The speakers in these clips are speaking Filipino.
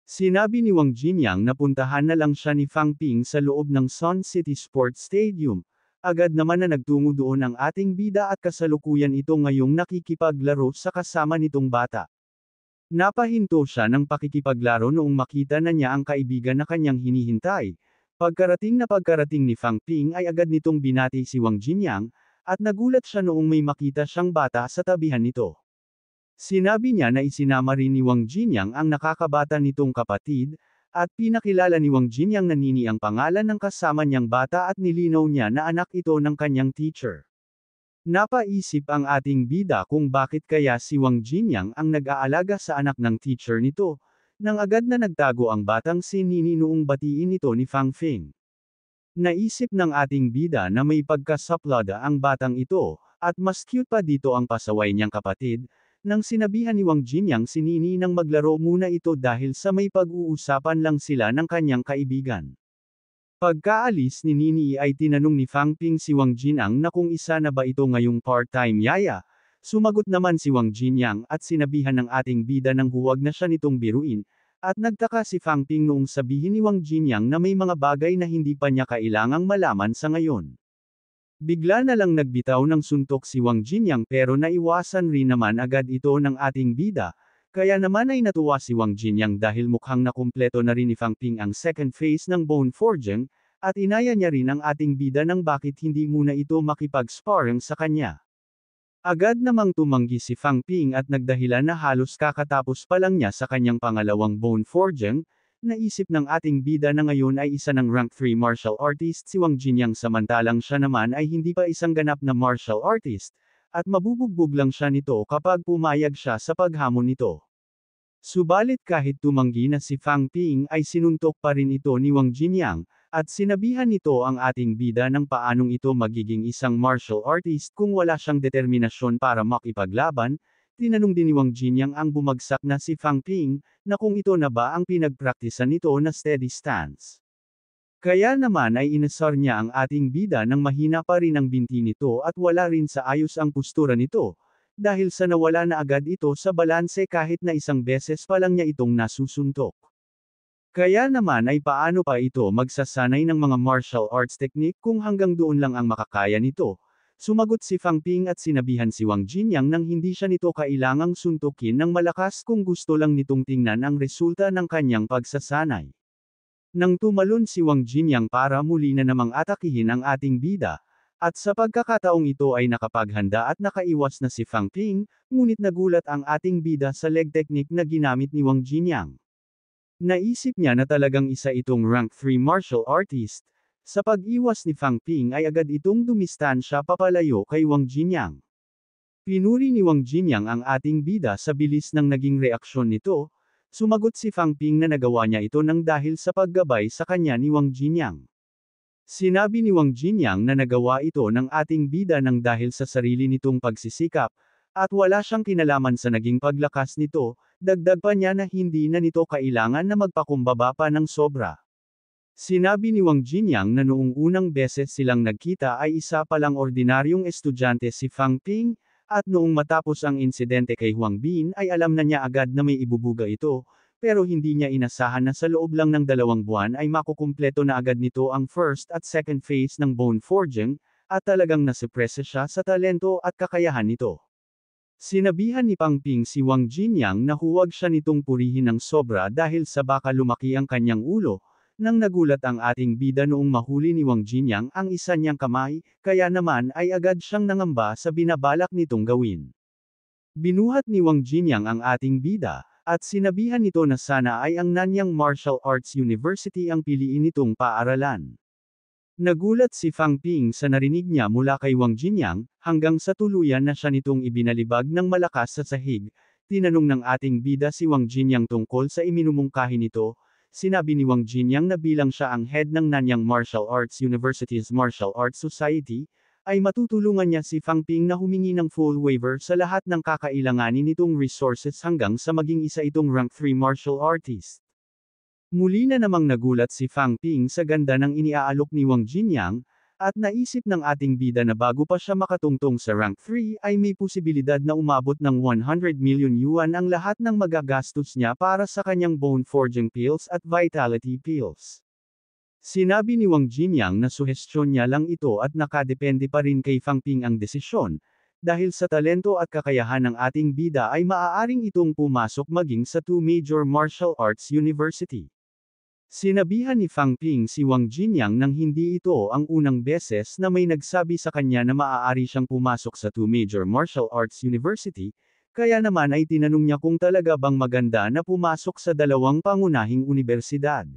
Sinabi ni Wang Jinyang na puntahan na lang siya ni Fang Ping sa loob ng Sun City Sports Stadium. Agad naman na nagtungo doon ang ating bida at kasalukuyan ito ngayong nakikipaglaro sa kasama nitong bata. Napahinto siya ng pakikipaglaro noong makita na niya ang kaibigan na kanyang hinihintay. Pagkarating ni Fang Ping ay agad nitong binati si Wang Jinyang, at nagulat siya noong may makita siyang bata sa tabihan nito. Sinabi niya na isinama rin ni Wang Jinyang ang nakakabata nitong kapatid, at pinakilala ni Wang Jinyang na Nini ang pangalan ng kasama niyang bata at nilinaw niya na anak ito ng kanyang teacher. Napaisip ang ating bida kung bakit kaya si Wang Jinyang ang nag-aalaga sa anak ng teacher nito, nang agad na nagtago ang batang si Nini noong batiin ito ni Fang Fing. Naisip ng ating bida na may pagkasaplada ang batang ito, at mas cute pa dito ang pasaway niyang kapatid, nang sinabihan ni Wang Jinyang si Nini nang maglaro muna ito dahil sa may pag-uusapan lang sila ng kanyang kaibigan. Pagkaalis ni Nini ay tinanong ni Fang Ping si Wang Jinyang na kung isa na ba ito ngayong part-time yaya. Sumagot naman si Wang Jinyang at sinabihan ng ating bida nang huwag na siya nitong biruin, at nagtaka si Fang Ping noong sabihin ni Wang Jinyang na may mga bagay na hindi pa niya kailangang malaman sa ngayon. Bigla na lang nagbitaw ng suntok si Wang Jinyang pero naiwasan rin naman agad ito ng ating bida. Kaya naman ay natuwa si Wang Jinyang dahil mukhang nakumpleto na rin ni Fang Ping ang second phase ng bone forging, at inaya niya rin ang ating bida ng bakit hindi muna ito makipag-sparring sa kanya. Agad namang tumanggi si Fang Ping at nagdahilan na halos kakatapos pa lang niya sa kanyang pangalawang bone forging. Naisip ng ating bida na ngayon ay isa ng rank 3 martial artist si Wang Jinyang samantalang siya naman ay hindi pa isang ganap na martial artist, at mabubugbog lang siya nito kapag pumayag siya sa paghamon nito. Subalit kahit tumanggi na si Fang Ping ay sinuntok pa rin ito ni Wang Jinyang, at sinabihan nito ang ating bida ng paanong ito magiging isang martial artist kung wala siyang determinasyon para makipaglaban. Tinanong din ni Wang Jinyang ang bumagsak na si Fang Ping, na kung ito na ba ang pinagpraktisan nito na steady stance. Kaya naman ay inasar niya ang ating bida nang mahina pa rin ang binti nito at wala rin sa ayos ang postura nito, dahil sa nawala na agad ito sa balanse kahit na isang beses pa lang niya itong nasusuntok. Kaya naman ay paano pa ito magsasanay ng mga martial arts technique kung hanggang doon lang ang makakaya nito. Sumagot si Fang Ping at sinabihan si Wang Jinyang nang hindi siya nito kailangang suntukin ng malakas kung gusto lang nitong tingnan ang resulta ng kanyang pagsasanay. Nang tumalon si Wang Jinyang para muli na namang atakihin ang ating bida, at sa pagkakataong ito ay nakapaghanda at nakaiwas na si Fang Ping, ngunit nagulat ang ating bida sa leg technique na ginamit ni Wang Jinyang. Naisip niya na talagang isa itong rank 3 martial artist. Sa pag-iwas ni Fang Ping ay agad itong dumistansya papalayo kay Wang Jinyang. Pinuri ni Wang Jinyang ang ating bida sa bilis ng naging reaksyon nito. Sumagot si Fang Ping na nagawa niya ito nang dahil sa paggabay sa kanya ni Wang Jinyang. Sinabi ni Wang Jinyang na nagawa ito ng ating bida nang dahil sa sarili nitong pagsisikap, at wala siyang kinalaman sa naging paglakas nito. Dagdag pa niya na hindi na nito kailangan na magpakumbaba pa ng sobra. Sinabi ni Wang Jinyang na noong unang beses silang nagkita ay isa palang ordinaryong estudyante si Fang Ping, at noong matapos ang insidente kay Huang Bin ay alam na niya agad na may ibubuga ito, pero hindi niya inasahan na sa loob lang ng 2 buwan ay makukumpleto na agad nito ang first at second phase ng bone forging, at talagang nasupresa siya sa talento at kakayahan nito. Sinabihan ni Fang Ping si Wang Jinyang na huwag siya nitong purihin ng sobra dahil sa baka lumaki ang kanyang ulo. Nang nagulat ang ating bida noong mahuli ni Wang Jinyang ang isa niyang kamay, kaya naman ay agad siyang nangamba sa binabalak nitong gawin. Binuhat ni Wang Jinyang ang ating bida, at sinabihan nito na sana ay ang Nanyang Martial Arts University ang piliin nitong paaralan. Nagulat si Fang Ping sa narinig niya mula kay Wang Jinyang, hanggang sa tuluyan na siya nitong ibinalibag ng malakas sa sahig. Tinanong ng ating bida si Wang Jinyang tungkol sa iminumungkahi nito. Sinabi ni Wang Jinyang na bilang siya ang head ng Nanyang Martial Arts University's Martial Arts Society, ay matutulungan niya si Fang Ping na humingi ng full waiver sa lahat ng kakailanganin nitong resources hanggang sa maging isa itong rank 3 martial artist. Muli na namang nagulat si Fang Ping sa ganda ng iniaalok ni Wang Jinyang, At naisip ng ating bida na bago pa siya makatungtong sa rank 3 ay may posibilidad na umabot ng 100 million yuan ang lahat ng magagastos niya para sa kanyang bone forging pills at vitality pills. Sinabi ni Wang Jinyang na suhestyon niya lang ito at nakadepende pa rin kay Fang Ping ang desisyon, dahil sa talento at kakayahan ng ating bida ay maaaring itong pumasok maging sa two major martial arts university. Sinabihan ni Fang Ping si Wang Jinyang nang hindi ito ang unang beses na may nagsabi sa kanya na maaari siyang pumasok sa two major martial arts university, kaya naman ay tinanong niya kung talaga bang maganda na pumasok sa dalawang pangunahing universidad.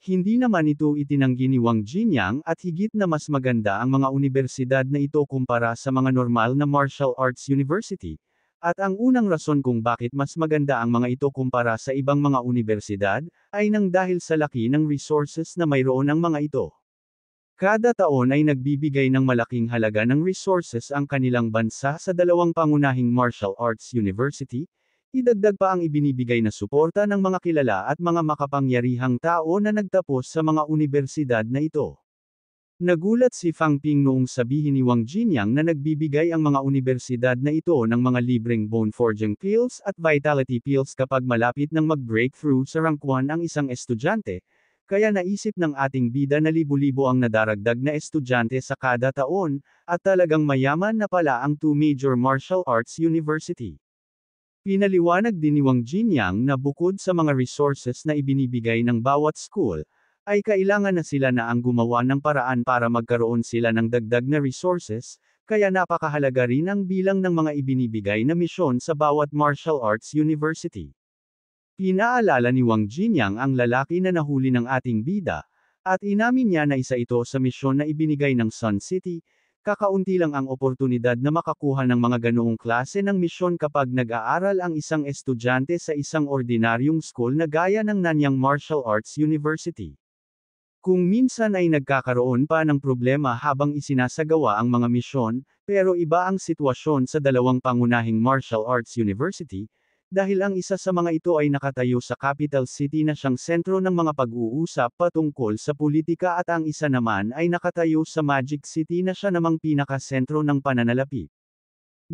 Hindi naman ito itinanggi ni Wang Jinyang at higit na mas maganda ang mga universidad na ito kumpara sa mga normal na martial arts university, at ang unang rason kung bakit mas maganda ang mga ito kumpara sa ibang mga universidad, ay nang dahil sa laki ng resources na mayroon ang mga ito. Kada taon ay nagbibigay ng malaking halaga ng resources ang kanilang bansa sa dalawang pangunahing martial arts university, idagdag pa ang ibinibigay na suporta ng mga kilala at mga makapangyarihang tao na nagtapos sa mga universidad na ito. Nagulat si Fang Ping noong sabihin ni Wang Jinyang na nagbibigay ang mga universidad na ito ng mga libreng bone forging pills at vitality pills kapag malapit nang mag-breakthrough sa rank 1 ang isang estudyante, kaya naisip ng ating bida na libo-libo ang nadaragdag na estudyante sa kada taon, at talagang mayaman na pala ang two major martial arts university. Pinaliwanag din ni Wang Jinyang na bukod sa mga resources na ibinibigay ng bawat school, ay kailangan na sila na ang gumawa ng paraan para magkaroon sila ng dagdag na resources, kaya napakahalaga rin ang bilang ng mga ibinibigay na misyon sa bawat martial arts university. Pinaalala ni Wang Jinyang ang lalaki na nahuli ng ating bida, at inamin niya na isa ito sa misyon na ibinigay ng Sun City. Kakaunti lang ang oportunidad na makakuha ng mga ganoong klase ng misyon kapag nag-aaral ang isang estudyante sa isang ordinaryong school na gaya ng Nanyang Martial Arts University. Kung minsan ay nagkakaroon pa ng problema habang isinasagawa ang mga misyon, pero iba ang sitwasyon sa dalawang pangunahing martial arts university, dahil ang isa sa mga ito ay nakatayo sa capital city na siyang sentro ng mga pag-uusap patungkol sa politika at ang isa naman ay nakatayo sa Magic City na siya namang pinakasentro ng pananalapi.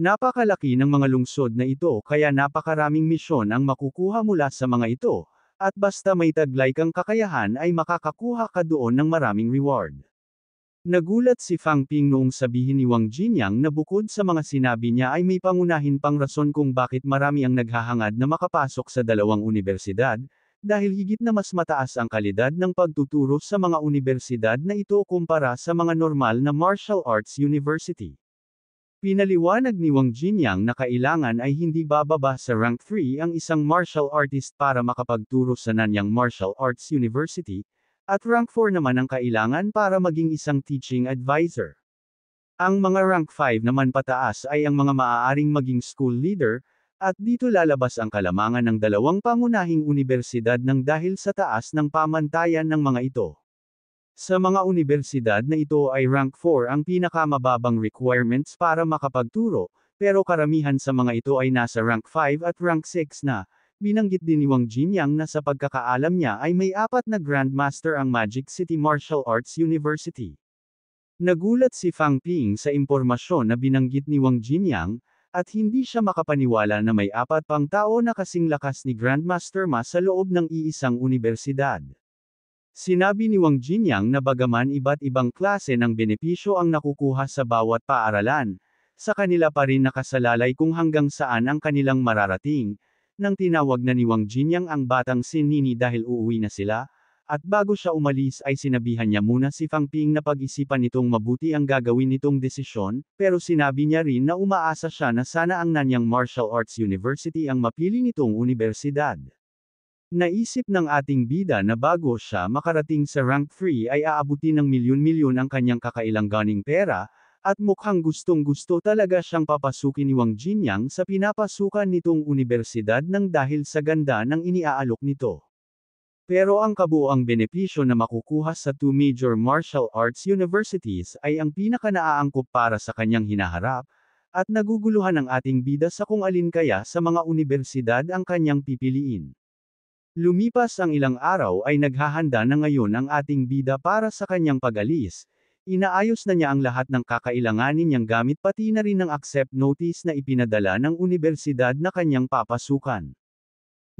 Napakalaki ng mga lungsod na ito kaya napakaraming misyon ang makukuha mula sa mga ito. At basta may taglay kang kakayahan ay makakakuha ka doon ng maraming reward. Nagulat si Fang Ping noong sabihin ni Wang Jinyang na bukod sa mga sinabi niya ay may pangunahin pang rason kung bakit marami ang naghahangad na makapasok sa dalawang universidad, dahil higit na mas mataas ang kalidad ng pagtuturo sa mga universidad na ito kumpara sa mga normal na martial arts university. Pinaliwanag ni Wang Jinyang na kailangan ay hindi bababa sa rank 3 ang isang martial artist para makapagturo sa Nanyang Martial Arts University, at rank 4 naman ang kailangan para maging isang teaching advisor. Ang mga rank 5 naman pataas ay ang mga maaaring maging school leader, at dito lalabas ang kalamangan ng dalawang pangunahing universidad ng dahil sa taas ng pamantayan ng mga ito. Sa mga universidad na ito ay rank 4 ang pinakamababang requirements para makapagturo, pero karamihan sa mga ito ay nasa rank 5 at rank 6 na. Binanggit din ni Wang Jinyang na sa pagkakaalam niya ay may 4 na Grandmaster ang Magic City Martial Arts University. Nagulat si Fang Ping sa impormasyon na binanggit ni Wang Jinyang, at hindi siya makapaniwala na may 4 pang tao na kasing lakas ni Grandmaster Ma sa loob ng iisang universidad. Sinabi ni Wang Jinyang na bagaman iba't ibang klase ng benepisyo ang nakukuha sa bawat paaralan, sa kanila pa rin nakasalalay kung hanggang saan ang kanilang mararating. Nang tinawag na ni Wang Jinyang ang batang si Nini dahil uuwi na sila, at bago siya umalis ay sinabihan niya muna si Fang Ping na pag-isipan nitong mabuti ang gagawin nitong desisyon, pero sinabi niya rin na umaasa siya na sana ang Nanyang Martial Arts University ang mapili nitong universidad. Naisip ng ating bida na bago siya makarating sa rank 3 ay aabutin ng milyon-milyon ang kanyang kakailanganing pera, at mukhang gustong-gusto talaga siyang papasukin ni Wang Jinyang sa pinapasukan nitong universidad ng dahil sa ganda ng iniaalok nito. Pero ang kabuoang benepisyo na makukuha sa two major martial arts universities ay ang pinaka-naaangkop para sa kanyang hinaharap, at naguguluhan ang ating bida sa kung alin kaya sa mga universidad ang kanyang pipiliin. Lumipas ang ilang araw ay naghahanda na ngayon ang ating bida para sa kanyang pag-alis, Inaayos na niya ang lahat ng kakailanganin niyang gamit pati na rin ang accept notice na ipinadala ng unibersidad na kanyang papasukan.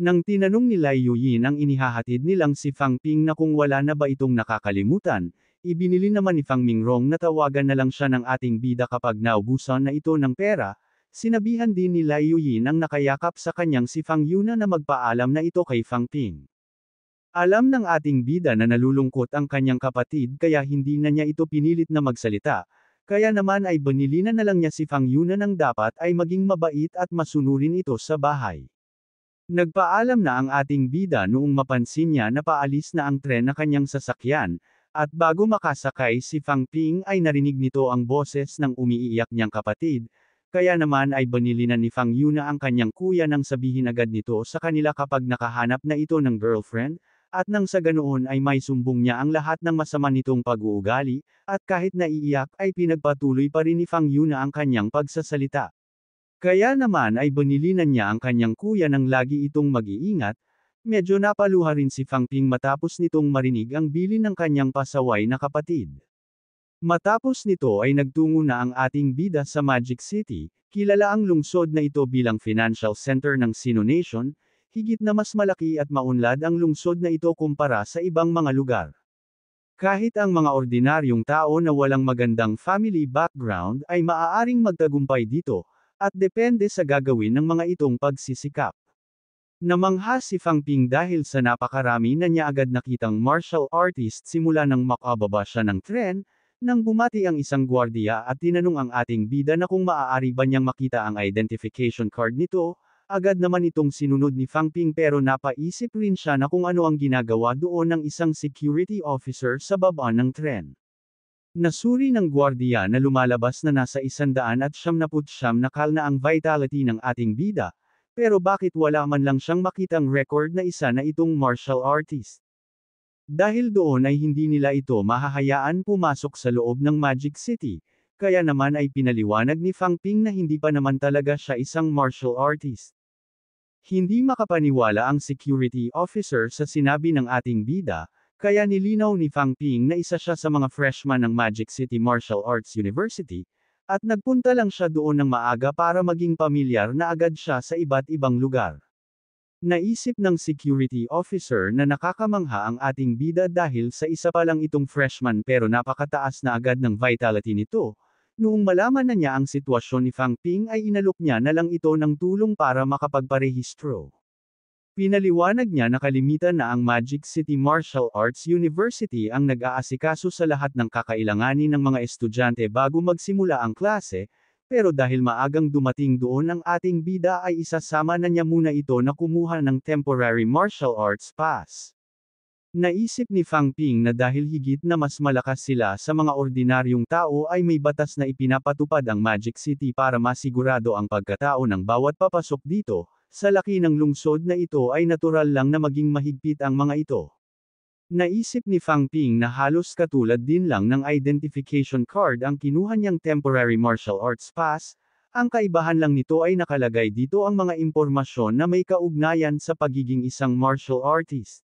Nang tinanong ni Lai Yuyin ang inihahatid nilang si Fang Ping na kung wala na ba itong nakakalimutan, ibinili naman ni Fang Mingrong na tawagan na lang siya ng ating bida kapag naubusan na ito ng pera. Sinabihan din ni Lai Yuyin ang nakayakap sa kanyang si Fang Yuna na magpaalam na ito kay Fang Ping. Alam ng ating bida na nalulungkot ang kanyang kapatid kaya hindi na niya ito pinilit na magsalita, kaya naman ay binilinan na lang niya si Fang Yuna ng dapat ay maging mabait at masunurin ito sa bahay. Nagpaalam na ang ating bida noong mapansin niya na paalis na ang tren na kanyang sasakyan, at bago makasakay si Fang Ping ay narinig nito ang boses ng umiiyak niyang kapatid, kaya naman ay binilinan ni Fang Yuna ang kanyang kuya nang sabihin agad nito sa kanila kapag nakahanap na ito ng girlfriend, at nang sa ganoon ay may sumbong niya ang lahat ng masama nitong pag-uugali, at kahit naiiyak ay pinagpatuloy pa rin ni Fang Yuna ang kanyang pagsasalita. Kaya naman ay binilinan niya ang kanyang kuya nang lagi itong mag-iingat. Medyo napaluha rin si Fang Ping matapos nitong marinig ang bilin ng kanyang pasaway na kapatid. Matapos nito ay nagtungo na ang ating bida sa Magic City, kilala ang lungsod na ito bilang financial center ng Sino Nation, higit na mas malaki at maunlad ang lungsod na ito kumpara sa ibang mga lugar. Kahit ang mga ordinaryong tao na walang magandang family background ay maaaring magtagumpay dito, at depende sa gagawin ng mga itong pagsisikap. Namangha si Fang Ping dahil sa napakarami na niya agad nakitang martial artist simula nang makababa siya ng tren, nang bumati ang isang gwardiya at tinanong ang ating bida na kung maaari ba niyang makita ang identification card nito, agad naman itong sinunod ni Fang Ping pero napaisip rin siya na kung ano ang ginagawa doon ng isang security officer sa baba ng tren. Nasuri ng gwardiya na lumalabas na nasa 179 na kal na ang vitality ng ating bida, pero bakit wala man lang siyang makitang record na isa na itong martial artist? Dahil doon ay hindi nila ito mahahayaan pumasok sa loob ng Magic City, kaya naman ay pinaliwanag ni Fang Ping na hindi pa naman talaga siya isang martial artist. Hindi makapaniwala ang security officer sa sinabi ng ating bida, kaya nilinaw ni Fang Ping na isa siya sa mga freshman ng Magic City Martial Arts University, at nagpunta lang siya doon ng maaga para maging pamilyar na agad siya sa iba't ibang lugar. Naisip ng security officer na nakakamangha ang ating bida dahil sa isa pa lang itong freshman pero napakataas na agad ng vitality nito. Noong malaman na niya ang sitwasyon ni Fang Ping ay inalok niya na lang ito ng tulong para makapagparehistro. Pinaliwanag niya na kalimitan na ang Magic City Martial Arts University ang nag-aasikaso sa lahat ng kakailanganin ng mga estudyante bago magsimula ang klase, pero dahil maagang dumating doon ang ating bida ay isasama na niya muna ito na kumuha ng temporary martial arts pass. Naisip ni Fang Ping na dahil higit na mas malakas sila sa mga ordinaryong tao ay may batas na ipinapatupad ang Magic City para masigurado ang pagkatao ng bawat papasok dito, sa laki ng lungsod na ito ay natural lang na maging mahigpit ang mga ito. Naisip ni Fang Ping na halos katulad din lang ng identification card ang kinuha niyang temporary martial arts pass, ang kaibahan lang nito ay nakalagay dito ang mga impormasyon na may kaugnayan sa pagiging isang martial artist.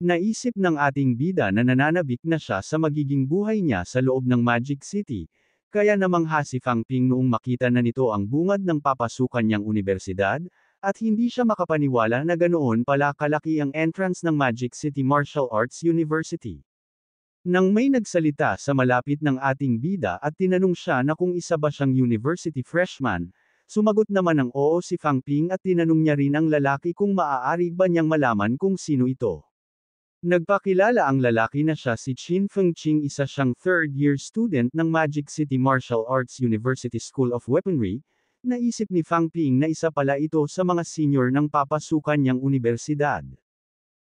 Naisip ng ating bida na nananabik na siya sa magiging buhay niya sa loob ng Magic City, kaya namangha si Fang Ping noong makita na nito ang bungad ng papasukan niyang universidad, at hindi siya makapaniwala na ganoon pala kalaki ang entrance ng Magic City Martial Arts University. Nang may nagsalita sa malapit ng ating bida at tinanong siya na kung isa ba siyang university freshman, sumagot naman ng oo si Fang Ping at tinanong niya rin ang lalaki kung maaari ba niyang malaman kung sino ito. Nagpakilala ang lalaki na siya si Qin Fengqing, isa siyang third-year student ng Magic City Martial Arts University School of Weaponry. Naisip ni Fang Ping na isa pala ito sa mga senior ng papasukan niyang universidad.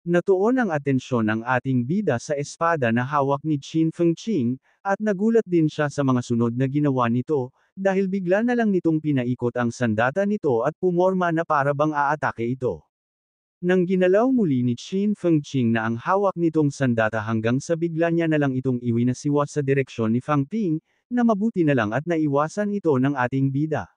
Natuon ang atensyon ng ating bida sa espada na hawak ni Qin Fengqing, at nagulat din siya sa mga sunod na ginawa nito, dahil bigla na lang nitong pinaikot ang sandata nito at pumorma na para bang aatake ito. Nang ginalaw muli ni Qin Fengqing na ang hawak nitong sandata hanggang sa bigla niya na lang itong iwinasiwa sa direksyon ni Fang Ping, na mabuti na lang at naiwasan ito ng ating bida.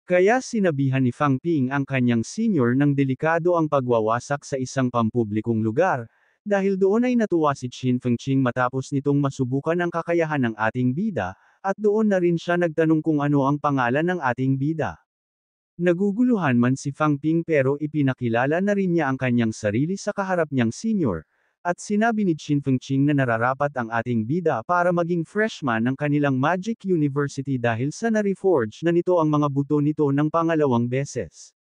Kaya sinabihan ni Fang Ping ang kanyang senior ng delikado ang pagwawasak sa isang pampublikong lugar, Dahil doon ay natuwa si Chin Fengqing matapos nitong masubukan ang kakayahan ng ating bida, at doon na rin siya nagtanong kung ano ang pangalan ng ating bida. Naguguluhan man si Fang Ping pero ipinakilala na rin niya ang kanyang sarili sa kaharap niyang senior, at sinabi ni Chin Fengqing na nararapat ang ating bida para maging freshman ng kanilang Magic University dahil sa na-reforge na nito ang mga buto nito ng pangalawang beses.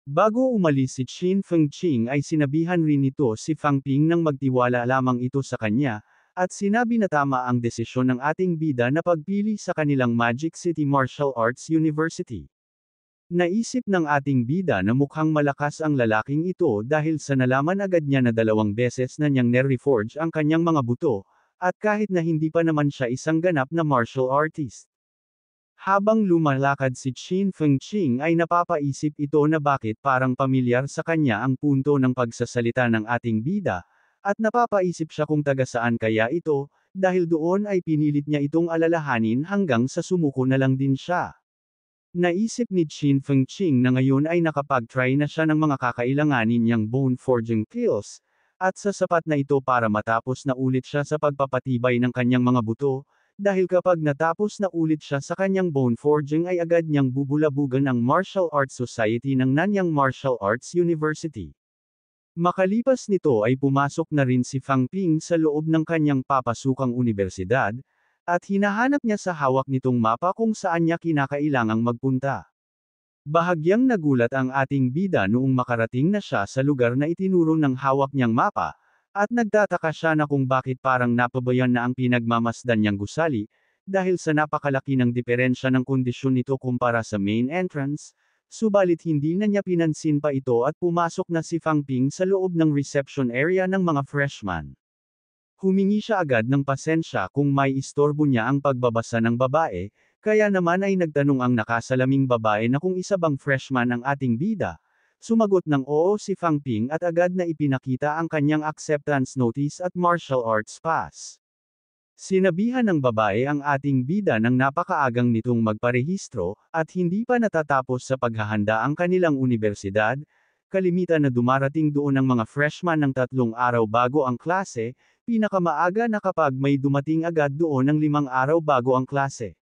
Bago umalis si Chin Fengqing ay sinabihan rin nito si Fang Ping nang magtiwala lamang ito sa kanya, at sinabi na tama ang desisyon ng ating bida na pagpili sa kanilang Magic City Martial Arts University. Naisip ng ating bida na mukhang malakas ang lalaking ito dahil sa nalaman agad niya na 2 beses na niyang reforge ang kanyang mga buto, at kahit na hindi pa naman siya isang ganap na martial artist. Habang lumalakad si Chin Fengqing ay napapaisip ito na bakit parang pamilyar sa kanya ang punto ng pagsasalita ng ating bida, at napapaisip siya kung taga saan kaya ito, dahil doon ay pinilit niya itong alalahanin hanggang sa sumuko na lang din siya. Naisip ni Chin Fengqing na ngayon ay nakapag-try na siya ng mga kakailanganin niyang bone forging skills, at sasapat na ito para matapos na ulit siya sa pagpapatibay ng kanyang mga buto, dahil kapag natapos na ulit siya sa kanyang bone forging ay agad niyang bubulabugan ang Martial Arts Society ng Nanyang Martial Arts University. Makalipas nito ay pumasok na rin si Fang Ping sa loob ng kanyang papasukang universidad, at hinahanap niya sa hawak nitong mapa kung saan niya kinakailangang magpunta. Bahagyang nagulat ang ating bida noong makarating na siya sa lugar na itinuro ng hawak niyang mapa, at nagtataka siya na kung bakit parang napabayan na ang pinagmamasdan niyang gusali, dahil sa napakalaki ng diferensya ng kondisyon nito kumpara sa main entrance, subalit hindi na niya pinansin pa ito at pumasok na si Fang Ping sa loob ng reception area ng mga freshman. Humingi siya agad ng pasensya kung may istorbo niya ang pagbabasa ng babae, kaya naman ay nagtanong ang nakasalaming babae na kung isa bang freshman ang ating bida. Sumagot ng oo si Fang Ping at agad na ipinakita ang kanyang acceptance notice at martial arts pass. Sinabihan ng babae ang ating bida ng napakaagang nitong magparehistro, at hindi pa natatapos sa paghahanda ang kanilang universidad, kalimitan na dumarating doon ang mga freshman ng 3 araw bago ang klase, pinakamaaga na kapag may dumating agad doon ng 5 araw bago ang klase.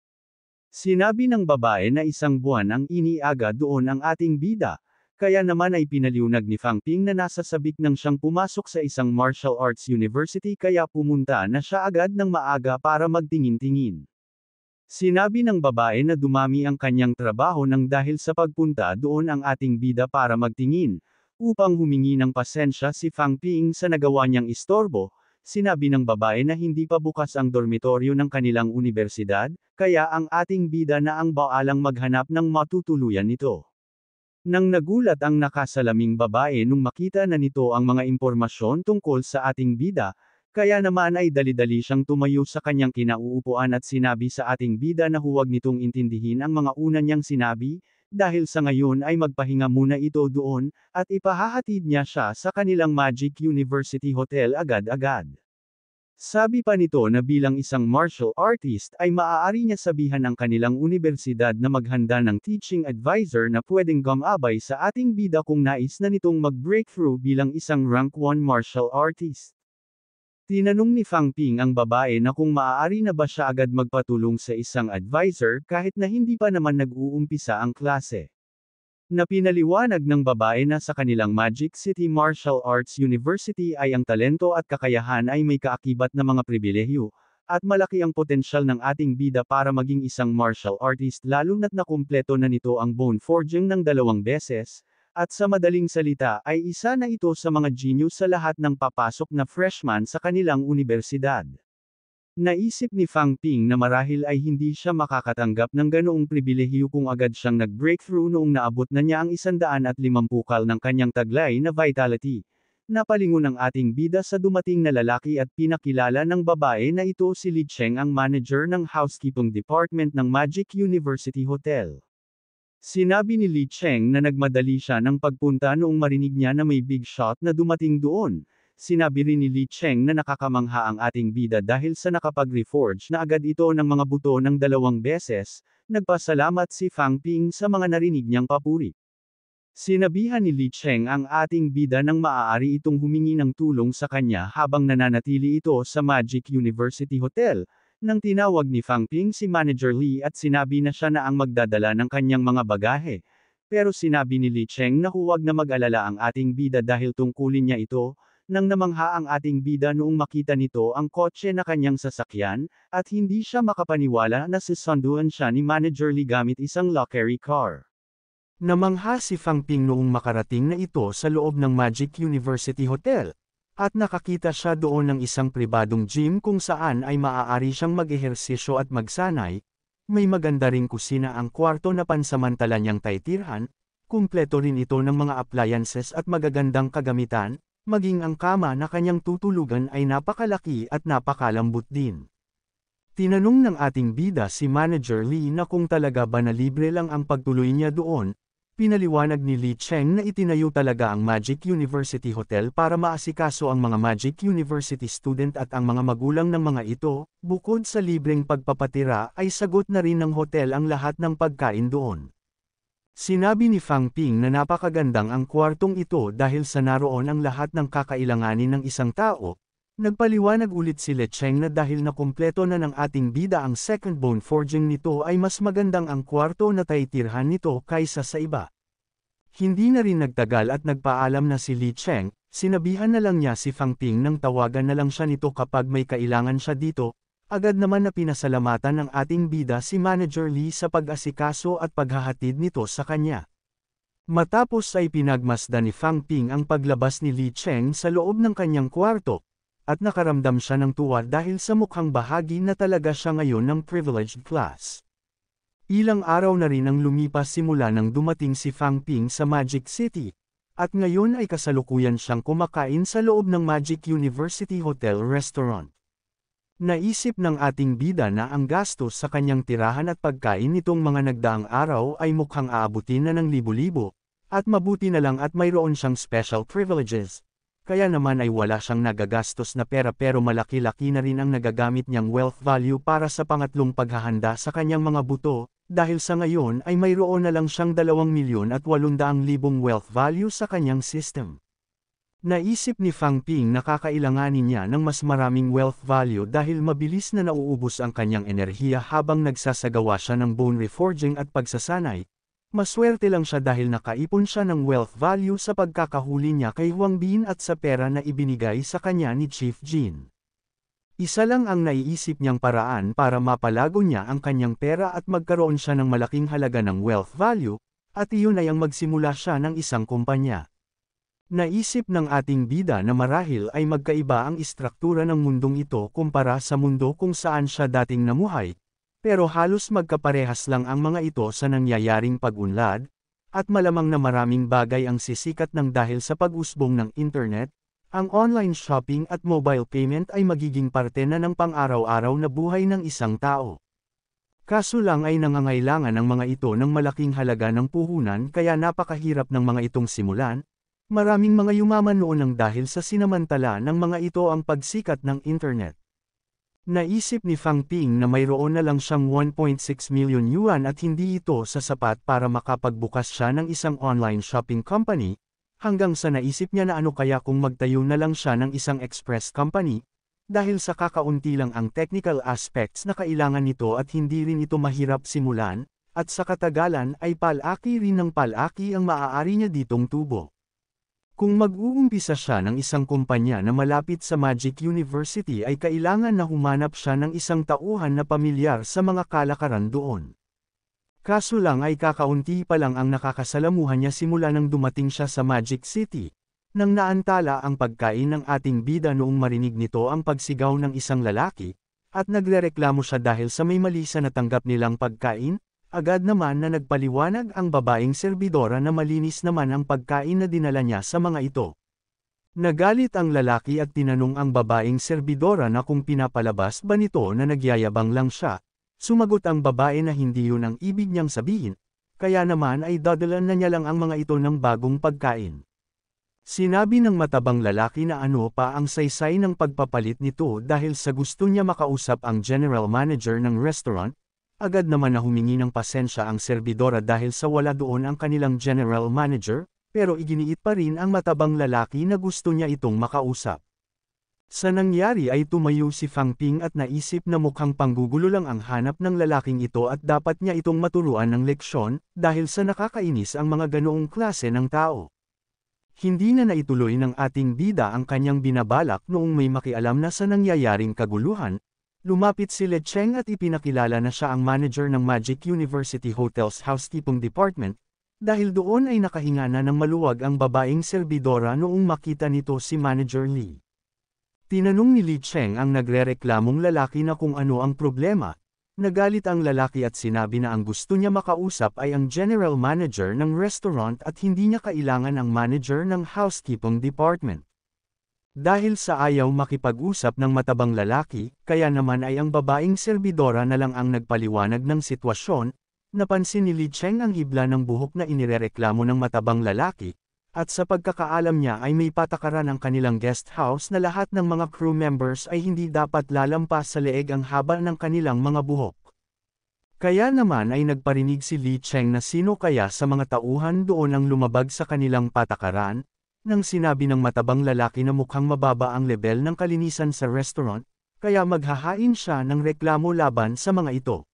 Sinabi ng babae na 1 buwan ang iniaga doon ang ating bida, kaya naman ay pinaliwanag ni Fang Ping na nasa sabik nang siyang pumasok sa isang martial arts university kaya pumunta na siya agad ng maaga para magtingin-tingin. Sinabi ng babae na dumami ang kanyang trabaho nang dahil sa pagpunta doon ang ating bida para magtingin, upang humingi ng pasensya si Fang Ping sa nagawa niyang istorbo. Sinabi ng babae na hindi pa bukas ang dormitoryo ng kanilang universidad, kaya ang ating bida na ang baalang maghanap ng matutuluyan nito. Nang nagulat ang nakasalaming babae nung makita na nito ang mga impormasyon tungkol sa ating bida, kaya naman ay dali-dali siyang tumayo sa kanyang kinauupuan at sinabi sa ating bida na huwag nitong intindihin ang mga una niyang sinabi, dahil sa ngayon ay magpahinga muna ito doon, at ipahahatid niya siya sa kanilang Magic University Hotel agad-agad. Sabi pa nito na bilang isang martial artist ay maaari niya sabihan ang kanilang universidad na maghanda ng teaching advisor na pwedeng gumabay sa ating bida kung nais na nitong mag-breakthrough bilang isang rank 1 martial artist. Tinanong ni Fang Ping ang babae na kung maaari na ba siya agad magpatulong sa isang advisor kahit na hindi pa naman nag-uumpisa ang klase. Na pinaliwanag ng babae na sa kanilang Magic City Martial Arts University ay ang talento at kakayahan ay may kaakibat na mga pribilehyo, at malaki ang potensyal ng ating bida para maging isang martial artist lalo na't nakumpleto na nito ang bone forging ng 2 beses, at sa madaling salita ay isa na ito sa mga genius sa lahat ng papasok na freshman sa kanilang universidad. Naisip ni Fang Ping na marahil ay hindi siya makakatanggap ng ganoong pribilehiyo kung agad siyang nag-breakthrough noong naabot na niya ang 150 kal ng kanyang taglay na vitality. Napalingon ang ating bida sa dumating na lalaki at pinakilala ng babae na ito si Li Cheng, ang manager ng housekeeping department ng Magic University Hotel. Sinabi ni Li Cheng na nagmadali siya ng pagpunta noong marinig niya na may big shot na dumating doon. Sinabi rin ni Li Cheng na nakakamangha ang ating bida dahil sa nakapag-reforge na agad ito ng mga buto ng 2 beses, nagpasalamat si Fang Ping sa mga narinig niyang papuri. Sinabihan ni Li Cheng ang ating bida nang maaari itong humingi ng tulong sa kanya habang nananatili ito sa Magic University Hotel, nang tinawag ni Fang Ping si Manager Li at sinabi na siya na ang magdadala ng kanyang mga bagahe. Pero sinabi ni Li Cheng na huwag na mag-alala ang ating bida dahil tungkulin niya ito, nang namangha ang ating bida noong makita nito ang kotse na kanyang sasakyan, at hindi siya makapaniwala na sisunduan siya ni Manager Li gamit isang luxury car. Namangha si Fang Ping noong makarating na ito sa loob ng Magic University Hotel, at nakakita siya doon ng isang pribadong gym kung saan ay maaari siyang mag-ehersisyo at magsanay. May maganda ring kusina ang kwarto na pansamantala niyang taytirhan, kumpleto rin ito ng mga appliances at magagandang kagamitan, maging ang kama na kanyang tutulugan ay napakalaki at napakalambot din. Tinanong ng ating bida si Manager Lee na kung talaga ba na libre lang ang pagtuloy niya doon. Pinaliwanag ni Li Cheng na itinayo talaga ang Magic University Hotel para maasikaso ang mga Magic University student at ang mga magulang ng mga ito, bukod sa libreng pagpapatira ay sagot na rin ng hotel ang lahat ng pagkain doon. Sinabi ni Fang Ping na napakagandang ang kwartong ito dahil sa naroon ang lahat ng kakailanganin ng isang tao. Nagpaliwanag ulit si Li Cheng na dahil nakumpleto na ng ating bida ang second bone forging nito ay mas magandang ang kwarto na taytirhan nito kaysa sa iba. Hindi na rin nagtagal at nagpaalam na si Li Cheng, sinabihan na lang niya si Fang Ping nang tawagan na lang siya nito kapag may kailangan siya dito, agad naman na pinasalamatan ng ating bida si Manager Lee sa pag-asikaso at paghahatid nito sa kanya. Matapos ay pinagmasdan ni Fang Ping ang paglabas ni Li Cheng sa loob ng kanyang kwarto, at nakaramdam siya ng tuwa dahil sa mukhang bahagi na talaga siya ngayon ng privileged class. Ilang araw na rin ang lumipas simula nang dumating si Fang Ping sa Magic City, at ngayon ay kasalukuyan siyang kumakain sa loob ng Magic University Hotel Restaurant. Naisip ng ating bida na ang gastos sa kanyang tirahan at pagkain nitong mga nagdaang araw ay mukhang aabutin na ng libo-libo, at mabuti na lang at mayroon siyang special privileges. Kaya naman ay wala siyang nagagastos na pera pero malaki-laki na rin ang nagagamit niyang wealth value para sa pangatlong paghahanda sa kanyang mga buto, dahil sa ngayon ay mayroon na lang siyang 2,800,000 wealth value sa kanyang system. Naisip ni Fang Ping na kakailanganin niya ng mas maraming wealth value dahil mabilis na nauubos ang kanyang enerhiya habang nagsasagawa siya ng bone reforging at pagsasanay. Maswerte lang siya dahil nakaipon siya ng wealth value sa pagkakahuli niya kay Huang Bin at sa pera na ibinigay sa kanya ni Chief Jin. Isa lang ang naiisip niyang paraan para mapalago niya ang kanyang pera at magkaroon siya ng malaking halaga ng wealth value, at iyon ay ang magsimula siya ng isang kumpanya. Naisip ng ating bida na marahil ay magkaiba ang istruktura ng mundong ito kumpara sa mundo kung saan siya dating namuhay, pero halos magkaparehas lang ang mga ito sa nangyayaring pag-unlad, at malamang na maraming bagay ang sisikat ng dahil sa pag-usbong ng internet. Ang online shopping at mobile payment ay magiging parte na ng pang-araw-araw na buhay ng isang tao. Kaso lang ay nangangailangan ng mga ito ng malaking halaga ng puhunan kaya napakahirap ng mga itong simulan. Maraming mga yumaman noon ng dahil sa sinamantala ng mga ito ang pagsikat ng internet. Naisip ni Fang Ping na mayroon na lang siyang 1.6 million yuan at hindi ito sasapat para makapagbukas siya ng isang online shopping company, hanggang sa naisip niya na ano kaya kung magtayo na lang siya ng isang express company, dahil sa kakaunti lang ang technical aspects na kailangan nito at hindi rin ito mahirap simulan, at sa katagalan ay palaki rin ng palaki ang maaari niya ditong tubo. Kung mag-uumpisa siya ng isang kumpanya na malapit sa Magic University ay kailangan na humanap siya ng isang tauhan na pamilyar sa mga kalakaran doon. Kaso lang ay kakaunti pa lang ang nakakasalamuhan niya simula nang dumating siya sa Magic City. Nang naantala ang pagkain ng ating bida noong marinig nito ang pagsigaw ng isang lalaki, at nagrereklamo siya dahil sa may mali sa natanggap nilang pagkain, agad naman na nagpaliwanag ang babaeng serbidora na malinis naman ang pagkain na dinala niya sa mga ito. Nagalit ang lalaki at tinanong ang babaeng serbidora na kung pinapalabas ba nito na nagyayabang lang siya. Sumagot ang babae na hindi yun ang ibig niyang sabihin, kaya naman ay dadalan na niya lang ang mga ito ng bagong pagkain. Sinabi ng matabang lalaki na ano pa ang saysay ng pagpapalit nito dahil sa gusto niya makausap ang general manager ng restaurant, Agad naman na humingi ng pasensya ang serbidora dahil sa wala doon ang kanilang general manager, pero iginiit pa rin ang matabang lalaki na gusto niya itong makausap. Sa nangyari ay tumayo si Fang Ping at naisip na mukhang panggugulo lang ang hanap ng lalaking ito at dapat niya itong maturuan ng leksyon, dahil sa nakakainis ang mga ganoong klase ng tao. Hindi na naituloy ng ating bida ang kanyang binabalak noong may makialam na sa nangyayaring kaguluhan. Lumapit si Le Cheng at ipinakilala na siya ang manager ng Magic University Hotel's Housekeeping Department, dahil doon ay nakahinga na ng maluwag ang babaeng serbidora noong makita nito si Manager Lee. Tinanong ni Li Cheng ang nagrereklamong lalaki na kung ano ang problema. Nagalit ang lalaki at sinabi na ang gusto niya makausap ay ang general manager ng restaurant at hindi niya kailangan ang manager ng housekeeping department. Dahil sa ayaw makipag-usap ng matabang lalaki, kaya naman ay ang babaeng serbidora na lang ang nagpaliwanag ng sitwasyon. Napansin ni Li Cheng ang hibla ng buhok na inirereklamo ng matabang lalaki, at sa pagkakaalam niya ay may patakaran ang kanilang guest house na lahat ng mga crew members ay hindi dapat lalampas sa leeg ang haba ng kanilang mga buhok. Kaya naman ay nagparinig si Li Cheng na sino kaya sa mga tauhan doon ang lumabag sa kanilang patakaran. Nang sinabi ng matabang lalaki na mukhang mababa ang level ng kalinisan sa restaurant, kaya maghahain siya ng reklamo laban sa mga ito.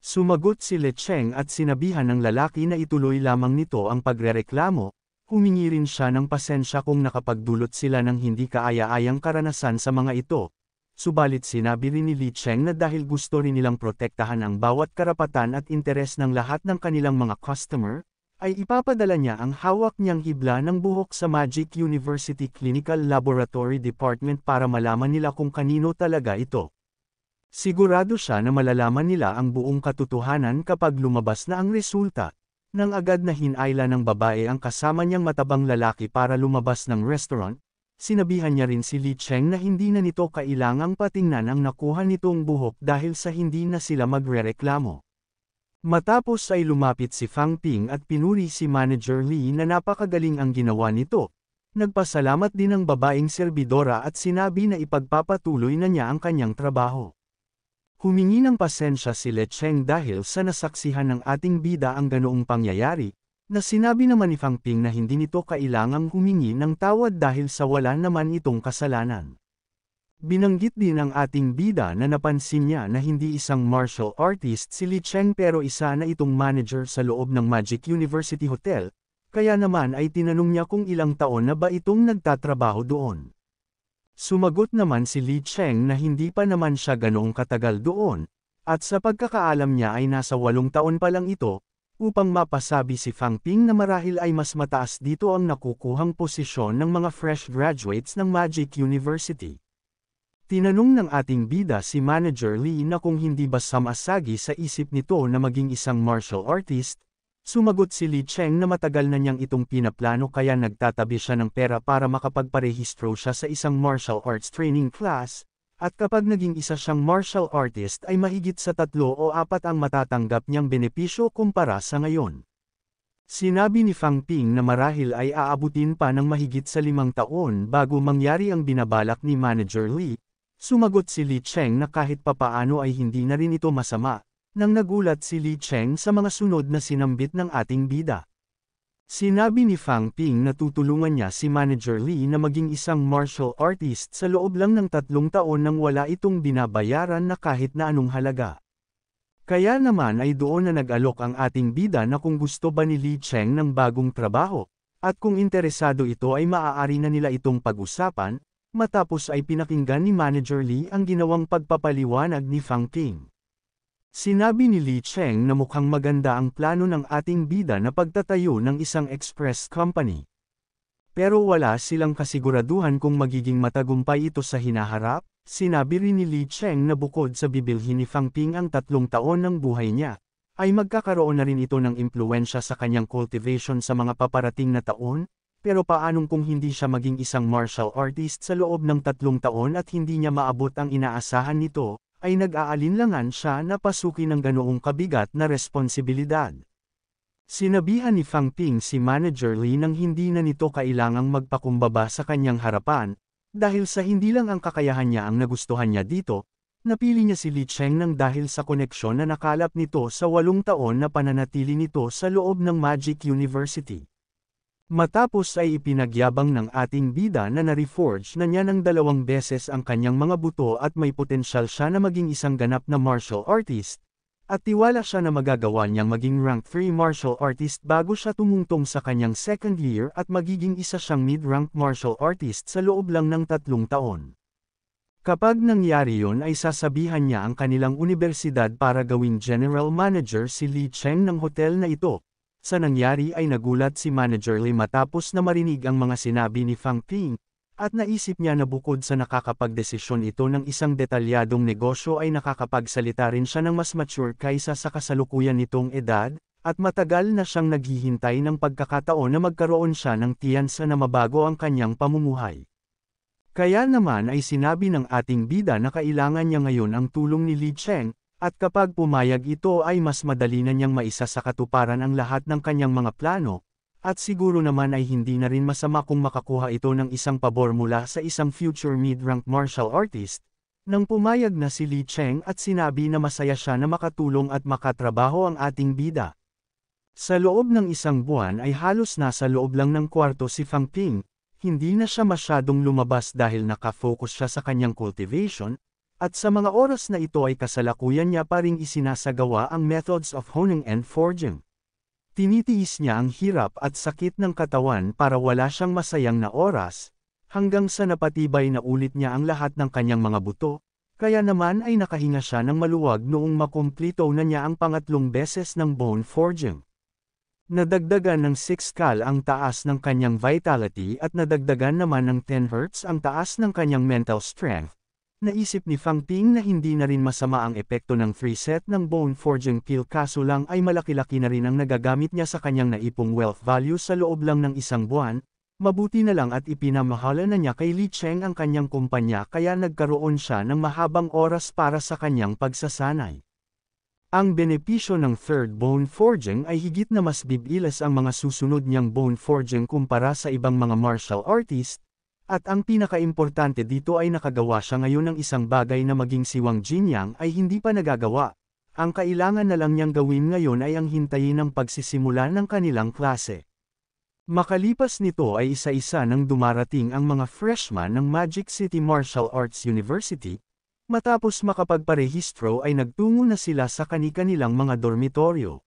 Sumagot si Le Cheng at sinabihan ng lalaki na ituloy lamang nito ang pagrereklamo, humingi rin siya ng pasensya kung nakapagdulot sila ng hindi kaaya-ayang karanasan sa mga ito. Subalit sinabi rin ni Le Cheng na dahil gusto rin nilang protektahan ang bawat karapatan at interes ng lahat ng kanilang mga customer, ay ipapadala niya ang hawak niyang hibla ng buhok sa Magic University Clinical Laboratory Department para malaman nila kung kanino talaga ito. Sigurado siya na malalaman nila ang buong katotohanan kapag lumabas na ang resulta. Nang agad na hinayla ng babae ang kasama niyang matabang lalaki para lumabas ng restaurant, sinabihan niya rin si Li Cheng na hindi na nito kailangang patingnan ang nakuha nitong buhok dahil sa hindi na sila magrereklamo. Matapos ay lumapit si Fang Ping at pinuri si Manager Lee na napakagaling ang ginawa nito. Nagpasalamat din ang babaeng serbidora at sinabi na ipagpapatuloy na niya ang kanyang trabaho. Humingi ng pasensya si Le Cheng dahil sa nasaksihan ng ating bida ang ganoong pangyayari, na sinabi naman ni Fang Ping na hindi nito kailangang humingi ng tawad dahil sa wala naman itong kasalanan. Binanggit din ng ating bida na napansin niya na hindi isang martial artist si Li Cheng pero isa na itong manager sa loob ng Magic University Hotel, kaya naman ay tinanong niya kung ilang taon na ba itong nagtatrabaho doon. Sumagot naman si Li Cheng na hindi pa naman siya ganoong katagal doon, at sa pagkakaalam niya ay nasa 8 taon pa lang ito, upang mapasabi si Fang Ping na marahil ay mas mataas dito ang nakukuhang posisyon ng mga fresh graduates ng Magic University. Tinanong ng ating bida si Manager Lee na kung hindi ba samasagi sa isip nito na maging isang martial artist. Sumagot si Li Cheng na matagal na niyang itong pinaplano kaya nagtatabi siya ng pera para makapagparehistro siya sa isang martial arts training class, at kapag naging isa siyang martial artist ay mahigit sa 3 o 4 ang matatanggap niyang benepisyo kumpara sa ngayon. Sinabi ni Fang Ping na marahil ay aabutin pa ng mahigit sa 5 taon bago mangyari ang binabalak ni Manager Lee. Sumagot si Li Cheng na kahit papaano ay hindi na rin ito masama, nang nagulat si Li Cheng sa mga sunod na sinambit ng ating bida. Sinabi ni Fang Ping na tutulungan niya si Manager Lee na maging isang martial artist sa loob lang ng 3 taon nang wala itong binabayaran na kahit na anong halaga. Kaya naman ay doon na nag-alok ang ating bida na kung gusto ba ni Li Cheng ng bagong trabaho, at kung interesado ito ay maaari na nila itong pag-usapan. Matapos ay pinakinggan ni Manager Lee ang ginawang pagpapaliwanag ni Fang Ping. Sinabi ni Li Cheng na mukhang maganda ang plano ng ating bida na pagtatayo ng isang express company. Pero wala silang kasiguraduhan kung magiging matagumpay ito sa hinaharap. Sinabi rin ni Li Cheng na bukod sa bibilhin ni Fang Ping ang 3 taon ng buhay niya, ay magkakaroon na rin ito ng impluwensya sa kanyang cultivation sa mga paparating na taon. Pero paanong kung hindi siya maging isang martial artist sa loob ng 3 taon at hindi niya maabot ang inaasahan nito, ay nag-aalinlangan siya na pasukin ng ganoong kabigat na responsibilidad. Sinabihan ni Fang Ping si Manager Lee nang hindi na nito kailangang magpakumbaba sa kanyang harapan, dahil sa hindi lang ang kakayahan niya ang nagustuhan niya dito, Napili niya si Li Cheng nang dahil sa koneksyon na nakalap nito sa 8 taon na pananatili nito sa loob ng Magic University. Matapos ay ipinagyabang ng ating bida na na-reforge na niya ng 2 beses ang kanyang mga buto at may potensyal siya na maging isang ganap na martial artist, at tiwala siya na magagawa niyang maging rank 3 martial artist bago siya tumungtong sa kanyang second year at magiging isa siyang mid-rank martial artist sa loob lang ng 3 taon. Kapag nangyari yon ay sasabihan niya ang kanilang universidad para gawing general manager si Li Cheng ng hotel na ito. Sa nangyari ay nagulat si Manager Lee matapos na marinig ang mga sinabi ni Fang Ping, at naisip niya na bukod sa nakakapagdesisyon ito ng isang detalyadong negosyo ay nakakapagsalita rin siya ng mas mature kaysa sa kasalukuyan nitong edad, at matagal na siyang naghihintay ng pagkakataon na magkaroon siya ng tiyansa na mabago ang kanyang pamumuhay. Kaya naman ay sinabi ng ating bida na kailangan niya ngayon ang tulong ni Li Cheng, at kapag pumayag ito ay mas madali na niyang maisa sa katuparan ang lahat ng kanyang mga plano, at siguro naman ay hindi na rin masama kung makakuha ito ng isang pabor mula sa isang future mid-rank martial artist. Nang pumayag na si Li Cheng at sinabi na masaya siya na makatulong at makatrabaho ang ating bida. Sa loob ng 1 buwan ay halos nasa loob lang ng kwarto si Fang Ping, hindi na siya masyadong lumabas dahil nakafocus siya sa kanyang cultivation, at sa mga oras na ito ay kasalukuyan niya pa ring isinasagawa ang methods of honing and forging. Tinitiis niya ang hirap at sakit ng katawan para wala siyang masayang na oras, hanggang sa napatibay na ulit niya ang lahat ng kanyang mga buto, kaya naman ay nakahinga siya ng maluwag noong makumplito na niya ang 3 beses ng bone forging. Nadagdagan ng 6 cal ang taas ng kanyang vitality at nadagdagan naman ng 10 hertz ang taas ng kanyang mental strength. Naisip ni Fang Ping na hindi na rin masama ang epekto ng 3 set ng bone forging pill kaso lang ay malaki-laki na rin ang nagagamit niya sa kanyang naipong wealth value sa loob lang ng 1 buwan, mabuti na lang at ipinamahala na niya kay Li Cheng ang kanyang kumpanya kaya nagkaroon siya ng mahabang oras para sa kanyang pagsasanay. Ang benepisyo ng third bone forging ay higit na mas bibilis ang mga susunod niyang bone forging kumpara sa ibang mga martial artist, at ang pinakaimportante dito ay nakagawa siya ngayon ng isang bagay na maging si Wang Jinyang ay hindi pa nagagawa. Ang kailangan na lang niyang gawin ngayon ay ang hintayin ang pagsisimula ng kanilang klase. Makalipas nito ay isa-isa nang dumarating ang mga freshman ng Magic City Martial Arts University. Matapos makapagparehistro ay nagtungo na sila sa kani-kanilang mga dormitoryo.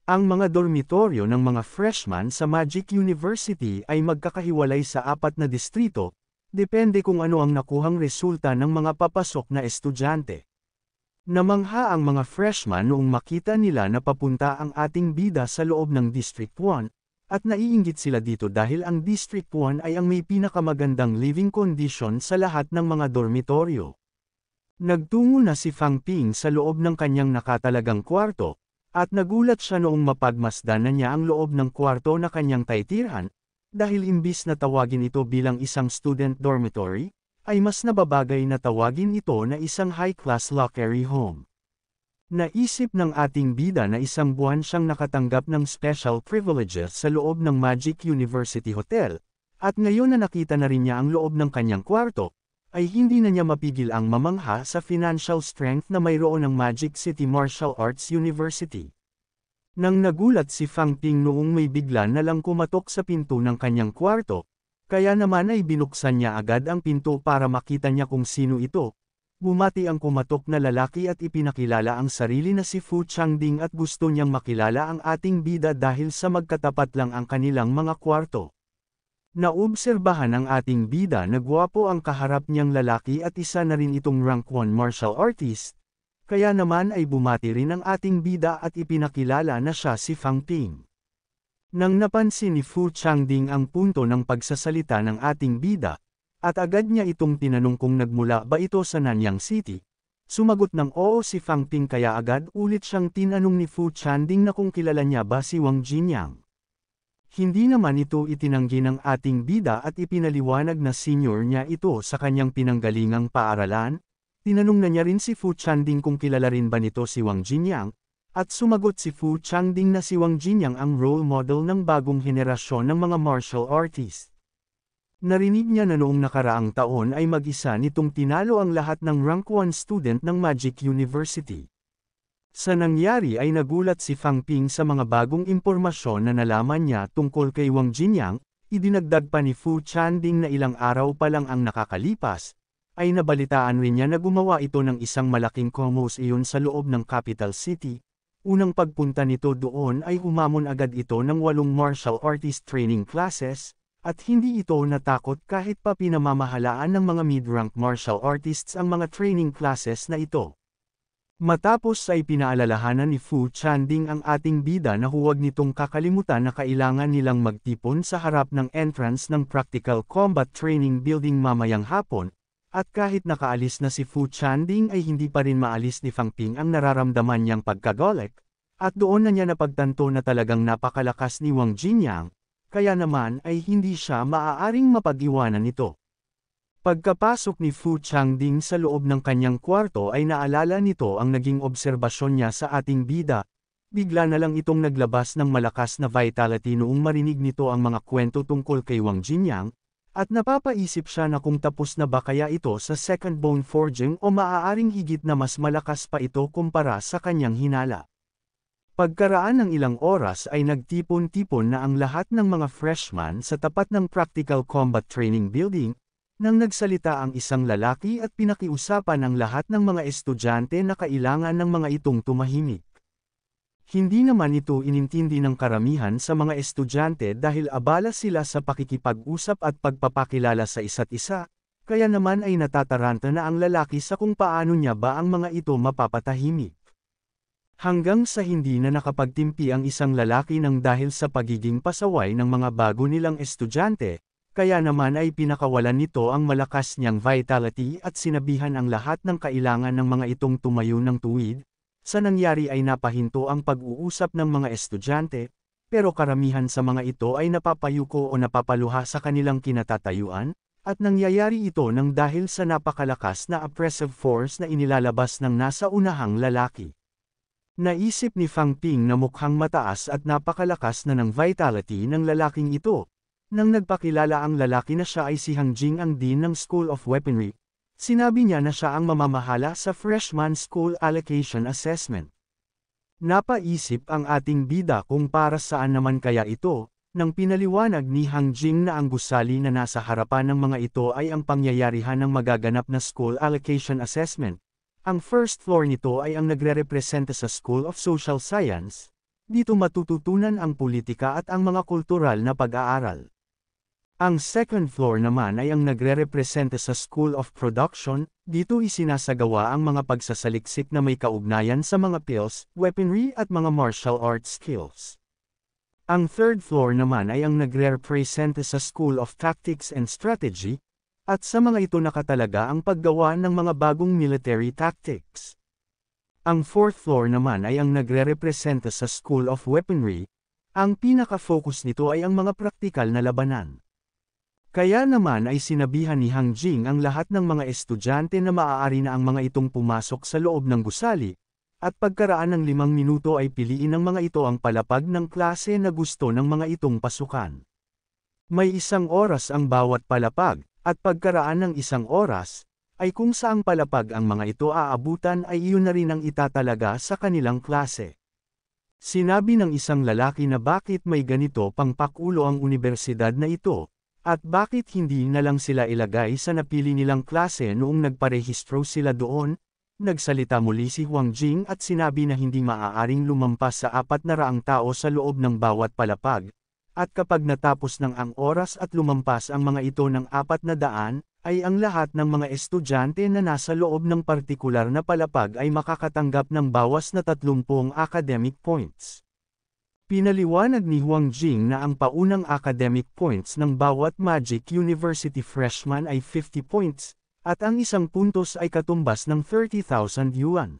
Ang mga dormitoryo ng mga freshman sa Magic University ay magkakahiwalay sa 4 na distrito, depende kung ano ang nakuhang resulta ng mga papasok na estudyante. Namangha ang mga freshman noong makita nila na papunta ang ating bida sa loob ng District 1, at naiinggit sila dito dahil ang District 1 ay ang may pinakamagandang living condition sa lahat ng mga dormitoryo. Nagtungo na si Fang Ping sa loob ng kanyang nakatalagang kwarto, at nagulat siya noong mapagmasdan na niya ang loob ng kwarto na kanyang taytirhan, dahil imbis na tawagin ito bilang isang student dormitory, ay mas nababagay na tawagin ito na isang high-class luxury home. Naisip ng ating bida na 1 buwan siyang nakatanggap ng special privileges sa loob ng Magic University Hotel, at ngayon na nakita na rin niya ang loob ng kanyang kwarto, ay hindi na niya mapigil ang mamangha sa financial strength na mayroon ng Magic City Martial Arts University. Nang nagulat si Fang Ping noong may bigla na lang kumatok sa pinto ng kanyang kwarto, kaya naman ay binuksan niya agad ang pinto para makita niya kung sino ito. Bumati ang kumatok na lalaki at ipinakilala ang sarili na si Fu Changding at gusto niyang makilala ang ating bida dahil sa magkatapat lang ang kanilang mga kwarto. Naobserbahan ng ating bida na gwapo ang kaharap niyang lalaki at isa na rin itong rank 1 martial artist, kaya naman ay bumati rin ang ating bida at ipinakilala na siya si Fang Ping. Nang napansin ni Fu Changding ang punto ng pagsasalita ng ating bida, at agad niya itong tinanong kung nagmula ba ito sa Nanyang City, sumagot ng oo si Fang Ping kaya agad ulit siyang tinanong ni Fu Changding na kung kilala niya ba si Wang Jinyang. Hindi naman ito itinanggi ng ating bida at ipinaliwanag na senior niya ito sa kanyang pinanggalingang paaralan. Tinanong na niya rin si Fu Changding kung kilala rin ba nito si Wang Jinyang, at sumagot si Fu Changding na si Wang Jinyang ang role model ng bagong henerasyon ng mga martial artist. Narinig niya na noong nakaraang taon ay mag-isa nitong tinalo ang lahat ng rank 1 student ng Magic University. Sa nangyari ay nagulat si Fang Ping sa mga bagong impormasyon na nalaman niya tungkol kay Wang Jinyang, idinagdag pa ni Fu Chanding na ilang araw pa lang ang nakakalipas, ay nabalitaan rin niya na gumawa ito ng isang malaking commotion sa loob ng capital city. Unang pagpunta nito doon ay humamon agad ito ng 8 martial artist training classes, at hindi ito natakot kahit pa pinamamahalaan ng mga mid-rank martial artists ang mga training classes na ito. Matapos ay pinaalalahanan ni Fu Chanding ang ating bida na huwag nitong kakalimutan na kailangan nilang magtipon sa harap ng entrance ng Practical Combat Training Building mamayang hapon, at kahit nakaalis na si Fu Chanding ay hindi pa rin maalis ni Fang Ping ang nararamdaman niyang pagkagolek, at doon na niya napagtanto na talagang napakalakas ni Wang Jinyang, kaya naman ay hindi siya maaaring mapag-iwanan nito. Pagkapasok ni Fu Chanding sa loob ng kanyang kwarto ay naalala nito ang naging obserbasyon niya sa ating bida, bigla na lang itong naglabas ng malakas na vitality noong marinig nito ang mga kwento tungkol kay Wang Jinyang, at napapaisip siya na kung tapos na ba kaya ito sa second bone forging o maaaring higit na mas malakas pa ito kumpara sa kanyang hinala. Pagkaraan ng ilang oras ay nagtipon-tipon na ang lahat ng mga freshman sa tapat ng Practical Combat Training Building, nang nagsalita ang isang lalaki at pinakiusapan ang lahat ng mga estudyante na kailangan ng mga itong tumahimik. Hindi naman ito inintindi ng karamihan sa mga estudyante dahil abala sila sa pakikipag-usap at pagpapakilala sa isa't isa, kaya naman ay natataranta na ang lalaki sa kung paano niya ba ang mga ito mapapatahimik. Hanggang sa hindi na nakapagtimpi ang isang lalaki ng dahil sa pagiging pasaway ng mga bago nilang estudyante, kaya naman ay pinakawalan nito ang malakas niyang vitality at sinabihan ang lahat ng kailangan ng mga itong tumayo ng tuwid. Sa nangyari ay napahinto ang pag-uusap ng mga estudyante, pero karamihan sa mga ito ay napapayuko o napapaluha sa kanilang kinatatayuan, at nangyayari ito ng dahil sa napakalakas na oppressive force na inilalabas ng nasa unahang lalaki. Naisip ni Fang Ping na mukhang mataas at napakalakas na ng vitality ng lalaking ito. Nang nagpakilala ang lalaki na siya ay si Hang Jing ang Dean ng School of Weaponry, sinabi niya na siya ang mamamahala sa Freshman School Allocation Assessment. Napaisip ang ating bida kung para saan naman kaya ito, nang pinaliwanag ni Hang Jing na ang gusali na nasa harapan ng mga ito ay ang pangyayarihan ng magaganap na School Allocation Assessment. Ang first floor nito ay ang nagre-representa sa School of Social Science. Dito matututunan ang politika at ang mga kultural na pag-aaral. Ang second floor naman ay ang nagre-representa sa School of Production. Dito isinasagawa ang mga pagsasaliksik na may kaugnayan sa mga pills, weaponry at mga martial arts skills. Ang third floor naman ay ang nagre-representa sa School of Tactics and Strategy. At sa mga ito nakatalaga ang paggawa ng mga bagong military tactics. Ang fourth floor naman ay ang nagre-representa sa School of Weaponry. Ang pinaka-focus nito ay ang mga praktikal na labanan. Kaya naman ay sinabihan ni Hang Jing ang lahat ng mga estudyante na maaari na ang mga itong pumasok sa loob ng gusali, at pagkaraan ng 5 minuto ay piliin ng mga ito ang palapag ng klase na gusto ng mga itong pasukan. May 1 oras ang bawat palapag. At pagkaraan ng 1 oras, ay kung saang palapag ang mga ito aabutan ay iyon na rin ang itatalaga sa kanilang klase. Sinabi ng isang lalaki na bakit may ganito pang pakulo ang universidad na ito, at bakit hindi na lang sila ilagay sa napili nilang klase noong nagparehistro sila doon. Nagsalita muli si Wang Jing at sinabi na hindi maaaring lumampas sa 400 tao sa loob ng bawat palapag. At kapag natapos ng ang oras at lumampas ang mga ito ng 400, ay ang lahat ng mga estudyante na nasa loob ng partikular na palapag ay makakatanggap ng bawas na 30 academic points. Pinaliwanag ni Wang Jing na ang paunang academic points ng bawat Magic University freshman ay 50 points, at ang 1 puntos ay katumbas ng 30,000 yuan.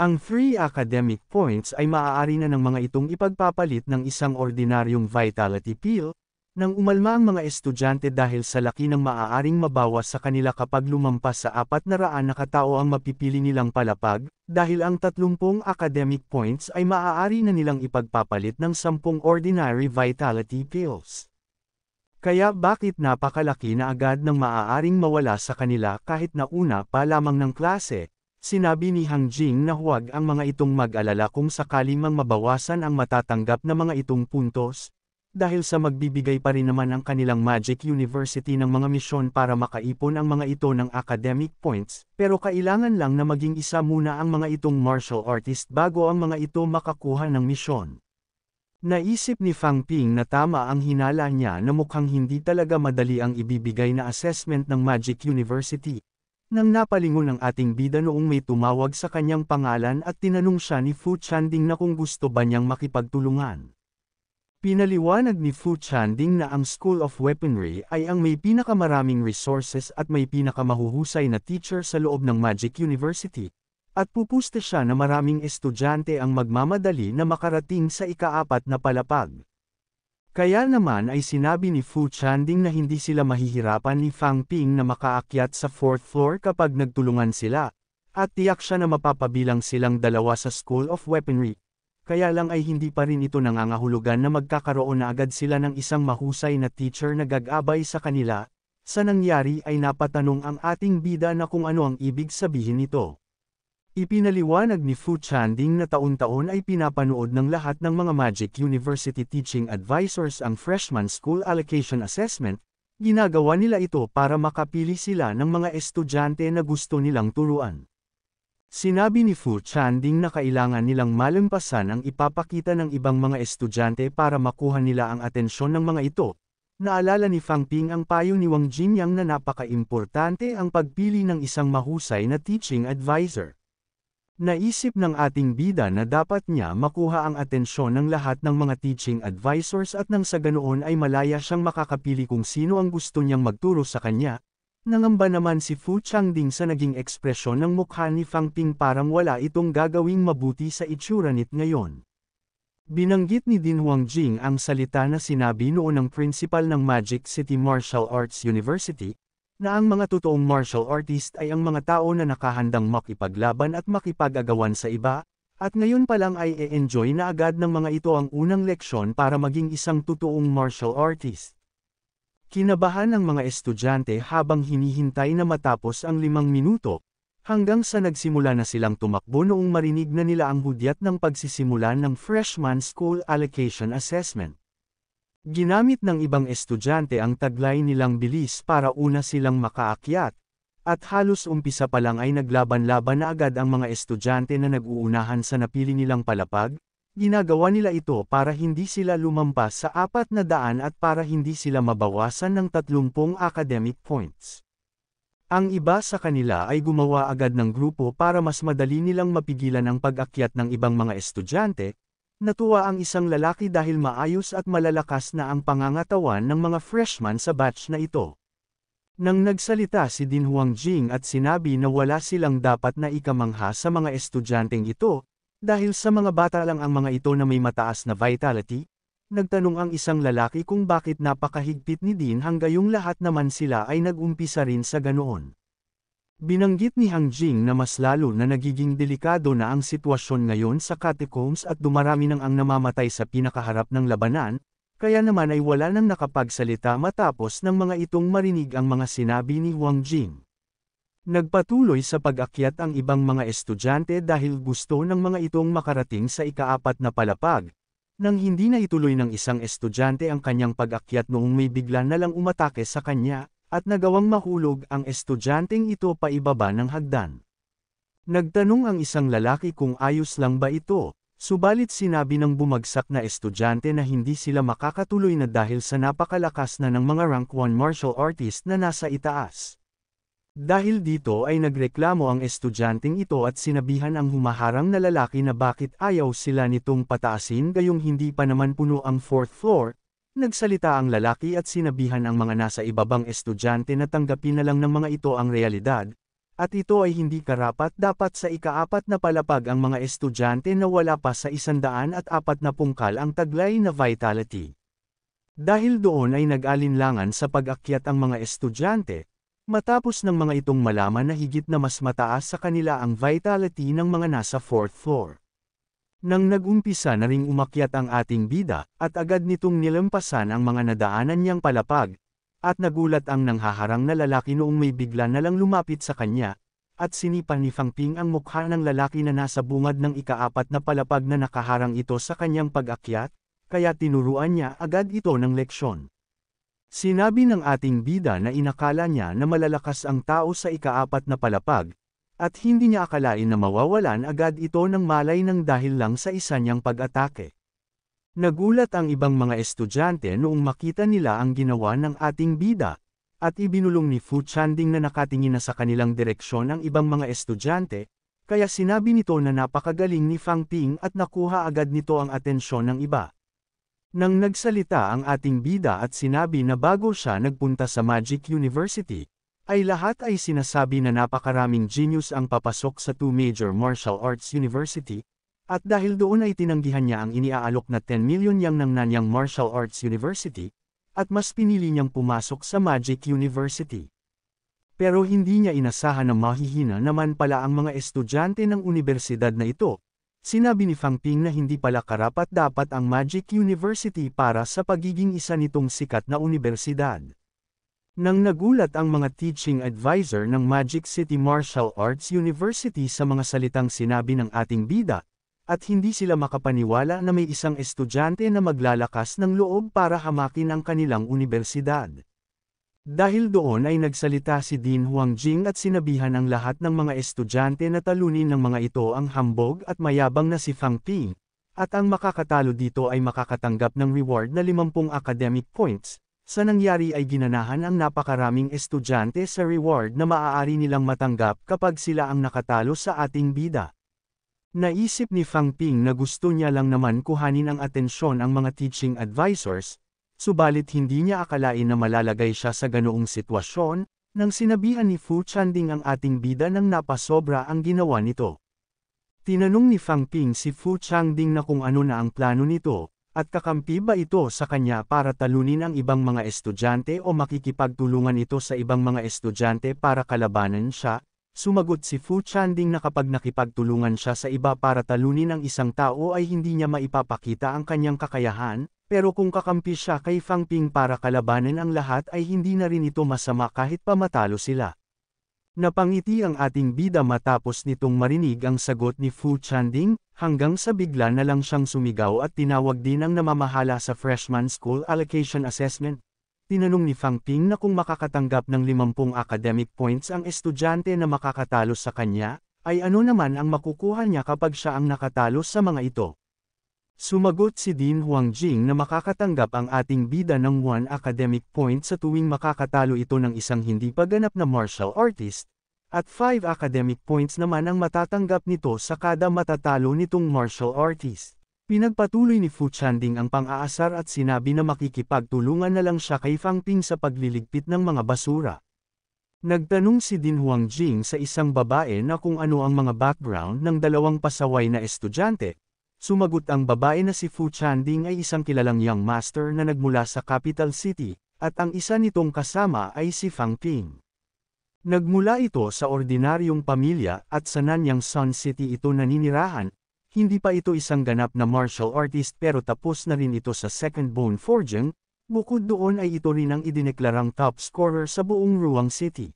Ang 3 academic points ay maaari na ng mga itong ipagpapalit ng isang ordinaryong vitality pill, nang umalma ang mga estudyante dahil sa laki ng maaaring mabawas sa kanila kapag lumampas sa 400 na katao ang mapipili nilang palapag, dahil ang 30 academic points ay maaari na nilang ipagpapalit ng 10 ordinary vitality pills. Kaya bakit napakalaki na agad ng maaaring mawala sa kanila kahit na una pa lamang ng klase? Sinabi ni Hang Jing na huwag ang mga itong mag-alala kung sakaling mang mabawasan ang matatanggap na mga itong puntos, dahil sa magbibigay pa rin naman ang kanilang Magic University ng mga misyon para makaipon ang mga ito ng academic points, pero kailangan lang na maging isa muna ang mga itong martial artist bago ang mga ito makakuha ng misyon. Naisip ni Fang Ping na tama ang hinala niya na mukhang hindi talaga madali ang ibibigay na assessment ng Magic University. Nang napalingon ang ating bida noong may tumawag sa kanyang pangalan at tinanong siya ni Fu Chanding na kung gusto ba niyang makipagtulungan. Pinaliwanag ni Fu Chanding na ang School of Weaponry ay ang may pinakamaraming resources at may pinakamahuhusay na teacher sa loob ng Magic University, at pupuste siya na maraming estudyante ang magmamadali na makarating sa ika-4 na palapag. Kaya naman ay sinabi ni Fu Chanding na hindi sila mahihirapan ni Fang Ping na makaakyat sa 4th floor kapag nagtulungan sila, at tiyak siya na mapapabilang silang dalawa sa School of Weaponry. Kaya lang ay hindi pa rin ito nangangahulugan na magkakaroon na agad sila ng isang mahusay na teacher na gagabay sa kanila. Sa nangyari ay napatanong ang ating bida na kung ano ang ibig sabihin nito. Ipinaliwanag ni Fu Chanding na taon-taon ay pinapanood ng lahat ng mga Magic University Teaching Advisors ang Freshman School Allocation Assessment. Ginagawa nila ito para makapili sila ng mga estudyante na gusto nilang turuan. Sinabi ni Fu Chanding na kailangan nilang malampasan ang ipapakita ng ibang mga estudyante para makuha nila ang atensyon ng mga ito. Naalala ni Fang Ping ang payo ni Wang Jinyang na napaka-importante ang pagpili ng isang mahusay na teaching advisor. Naisip ng ating bida na dapat niya makuha ang atensyon ng lahat ng mga teaching advisors at nang sa ganoon ay malaya siyang makakapili kung sino ang gusto niyang magturo sa kanya. Nangamba naman si Fu Chanding sa naging ekspresyon ng mukha ni Fang Ping parang wala itong gagawing mabuti sa itsura nit ngayon. Binanggit ni Din Huangjing ang salita na sinabi noon ng principal ng Magic City Martial Arts University, na ang mga totoong martial artist ay ang mga tao na nakahandang makipaglaban at makipag-agawan sa iba, at ngayon pa lang ay e-enjoy na agad ng mga ito ang unang leksyon para maging isang totoong martial artist. Kinabahan ng mga estudyante habang hinihintay na matapos ang 5 minuto, hanggang sa nagsimula na silang tumakbo noong marinig na nila ang hudyat ng pagsisimula ng Freshman School Allocation Assessment. Ginamit ng ibang estudyante ang taglay nilang bilis para una silang makaakyat, at halos umpisa pa lang ay naglaban-laban na agad ang mga estudyante na nag-uunahan sa napili nilang palapag. Ginagawa nila ito para hindi sila lumampas sa 400 at para hindi sila mabawasan ng 30 academic points. Ang iba sa kanila ay gumawa agad ng grupo para mas madali nilang mapigilan ang pag-akyat ng ibang mga estudyante. Natuwa ang isang lalaki dahil maayos at malalakas na ang pangangatawan ng mga freshman sa batch na ito. Nang nagsalita si Din Huangjing at sinabi na wala silang dapat na ikamangha sa mga estudyanteng ito, dahil sa mga bata lang ang mga ito na may mataas na vitality, nagtanong ang isang lalaki kung bakit napakahigpit ni Din hanggang lahat naman sila ay nag-umpisa rin sa ganoon. Binanggit ni Hang Jing na mas lalo na nagiging delikado na ang sitwasyon ngayon sa catacombs at dumarami nang ang namamatay sa pinakaharap ng labanan, kaya naman ay wala nang nakapagsalita matapos ng mga itong marinig ang mga sinabi ni Wang Jing. Nagpatuloy sa pag-akyat ang ibang mga estudyante dahil gusto ng mga itong makarating sa ika-4 na palapag. Nang hindi na ituloy ng isang estudyante ang kanyang pag-akyat noong may bigla na lang umatake sa kanya, at nagawang mahulog ang estudyanteng ito paibaba ng hagdan. Nagtanong ang isang lalaki kung ayos lang ba ito, subalit sinabi ng bumagsak na estudyante na hindi sila makakatuloy na dahil sa napakalakas na ng mga rank 1 martial artist na nasa itaas. Dahil dito ay nagreklamo ang estudyanteng ito at sinabihan ang humaharang na lalaki na bakit ayaw sila nitong pataasin gayong hindi pa naman puno ang 4th floor. Nagsalita ang lalaki at sinabihan ang mga nasa ibabang estudyante na tanggapin na lang ng mga ito ang realidad, at ito ay hindi karapat-dapat sa ika-4 na palapag ang mga estudyante na wala pa sa 140 kal ang taglay na vitality. Dahil doon ay nag-alinlangan sa pag-akyat ang mga estudyante, matapos ng mga itong malaman na higit na mas mataas sa kanila ang vitality ng mga nasa 4th floor. Nang nagumpisa na ring umakyat ang ating bida, at agad nitong nilampasan ang mga nadaanan niyang palapag, at nagulat ang nanghaharang na lalaki noong may bigla na lang lumapit sa kanya, at sinipan ni Fang Ping ang mukha ng lalaki na nasa bungad ng ikaapat na palapag na nakaharang ito sa kanyang pag-akyat, kaya tinuruan niya agad ito ng leksyon. Sinabi ng ating bida na inakala niya na malalakas ang tao sa ikaapat na palapag, at hindi niya akalain na mawawalan agad ito ng malay ng dahil lang sa isa niyang pag-atake. Nagulat ang ibang mga estudyante noong makita nila ang ginawa ng ating bida, at ibinulong ni Fu Chanding na nakatingin na sa kanilang direksyon ang ibang mga estudyante, kaya sinabi nito na napakagaling ni Fang Ping at nakuha agad nito ang atensyon ng iba. Nang nagsalita ang ating bida at sinabi na bago siya nagpunta sa Magic University, ay lahat ay sinasabi na napakaraming genius ang papasok sa two major martial arts university, at dahil doon ay tinanggihan niya ang iniaalok na 10 million yang ng Nanyang Martial Arts University, at mas pinili niyang pumasok sa Magic University. Pero hindi niya inasahan na mahihina naman pala ang mga estudyante ng universidad na ito. Sinabi ni Fang Ping na hindi pala karapat-dapat ang Magic University para sa pagiging isa nitong sikat na universidad. Nang nagulat ang mga teaching advisor ng Magic City Martial Arts University sa mga salitang sinabi ng ating bida, at hindi sila makapaniwala na may isang estudyante na maglalakas ng loob para hamakin ang kanilang universidad. Dahil doon ay nagsalita si Dean Huangjing at sinabihan ang lahat ng mga estudyante na talunin ng mga ito ang hambog at mayabang na si Fang Ping, at ang makakatalo dito ay makakatanggap ng reward na 50 academic points. Sa nangyari ay ginanahan ang napakaraming estudyante sa reward na maaari nilang matanggap kapag sila ang nakatalo sa ating bida. Naisip ni Fang Ping na gusto niya lang naman kuhanin ang atensyon ang mga teaching advisors, subalit hindi niya akalain na malalagay siya sa ganoong sitwasyon, nang sinabihan ni Fu Chanding ang ating bida nang napasobra ang ginawa nito. Tinanong ni Fang Ping si Fu Chanding na kung ano na ang plano nito, at kakampi ba ito sa kanya para talunin ang ibang mga estudyante o makikipagtulungan ito sa ibang mga estudyante para kalabanan siya? Sumagot si Fu Chanding na kapag nakipagtulungan siya sa iba para talunin ang isang tao ay hindi niya maipapakita ang kanyang kakayahan, pero kung kakampi siya kay Fang Ping para kalabanan ang lahat ay hindi na rin ito masama kahit pa matalo sila. Napangiti ang ating bida matapos nitong marinig ang sagot ni Fu Chanding, hanggang sa bigla na lang siyang sumigaw at tinawag din ang namamahala sa Freshman School Allocation Assessment. Tinanong ni Fang Ping na kung makakatanggap ng 50 academic points ang estudyante na makakatalo sa kanya, ay ano naman ang makukuha niya kapag siya ang nakatalo sa mga ito. Sumagot si Dean Huangjing na makakatanggap ang ating bida ng 1 academic point sa tuwing makakatalo ito ng isang hindi pa ganap na martial artist, at 5 academic points naman ang matatanggap nito sa kada matatalo nitong martial artist. Pinagpatuloy ni Fu Chanding ang pang-aasar at sinabi na makikipagtulungan na lang siya kay Fang Ping sa pagliligpit ng mga basura. Nagtanong si Dean Huangjing sa isang babae na kung ano ang mga background ng dalawang pasaway na estudyante. Sumagot ang babae na si Fu Chanding ay isang kilalang young master na nagmula sa capital city, at ang isa nitong kasama ay si Fang Ping. Nagmula ito sa ordinaryong pamilya at sa Nanyang Sun City ito naninirahan, hindi pa ito isang ganap na martial artist pero tapos na rin ito sa second bone forging, bukod doon ay ito rin ang idineklarang top scorer sa buong Ruang City.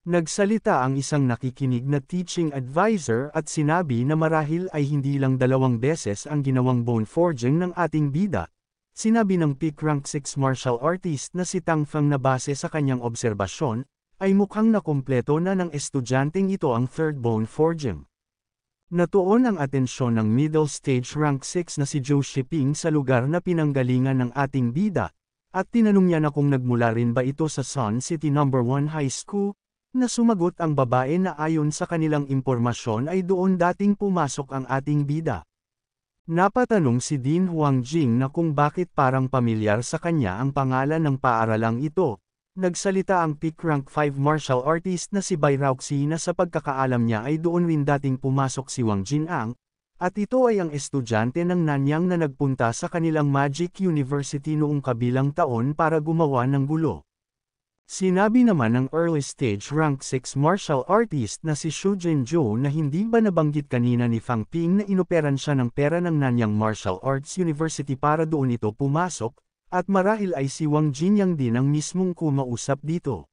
Nagsalita ang isang nakikinig na teaching advisor at sinabi na marahil ay hindi lang 2 beses ang ginawang bone forging ng ating bida. Sinabi ng peak rank 6 martial artist na si Tang Feng na base sa kanyang obserbasyon, ay mukhang nakumpleto na ng estudyanteng ito ang third bone forging. Natuon ang atensyon ng middle stage rank 6 na si Zhou Shiping sa lugar na pinanggalingan ng ating bida, at tinanong niya na kung nagmula rin ba ito sa Sun City No. 1 High School, na sumagot ang babae na ayon sa kanilang impormasyon ay doon dating pumasok ang ating bida. Napatanong si Dean Huangjing na kung bakit parang pamilyar sa kanya ang pangalan ng paaralang ito. Nagsalita ang peak rank 5 martial artist na si Bai Raoxi na sa pagkakaalam niya ay doon rin dating pumasok si Wang Jinang, at ito ay ang estudyante ng Nanyang na nagpunta sa kanilang Magic University noong kabilang taon para gumawa ng gulo. Sinabi naman ng early stage rank 6 martial artist na si Xu Jinzhou na hindi ba nabanggit kanina ni Fang Ping na inoperan siya ng pera ng Nanyang Martial Arts University para doon ito pumasok, at marahil ay si Wang Jinyang din ang mismong kumausap dito.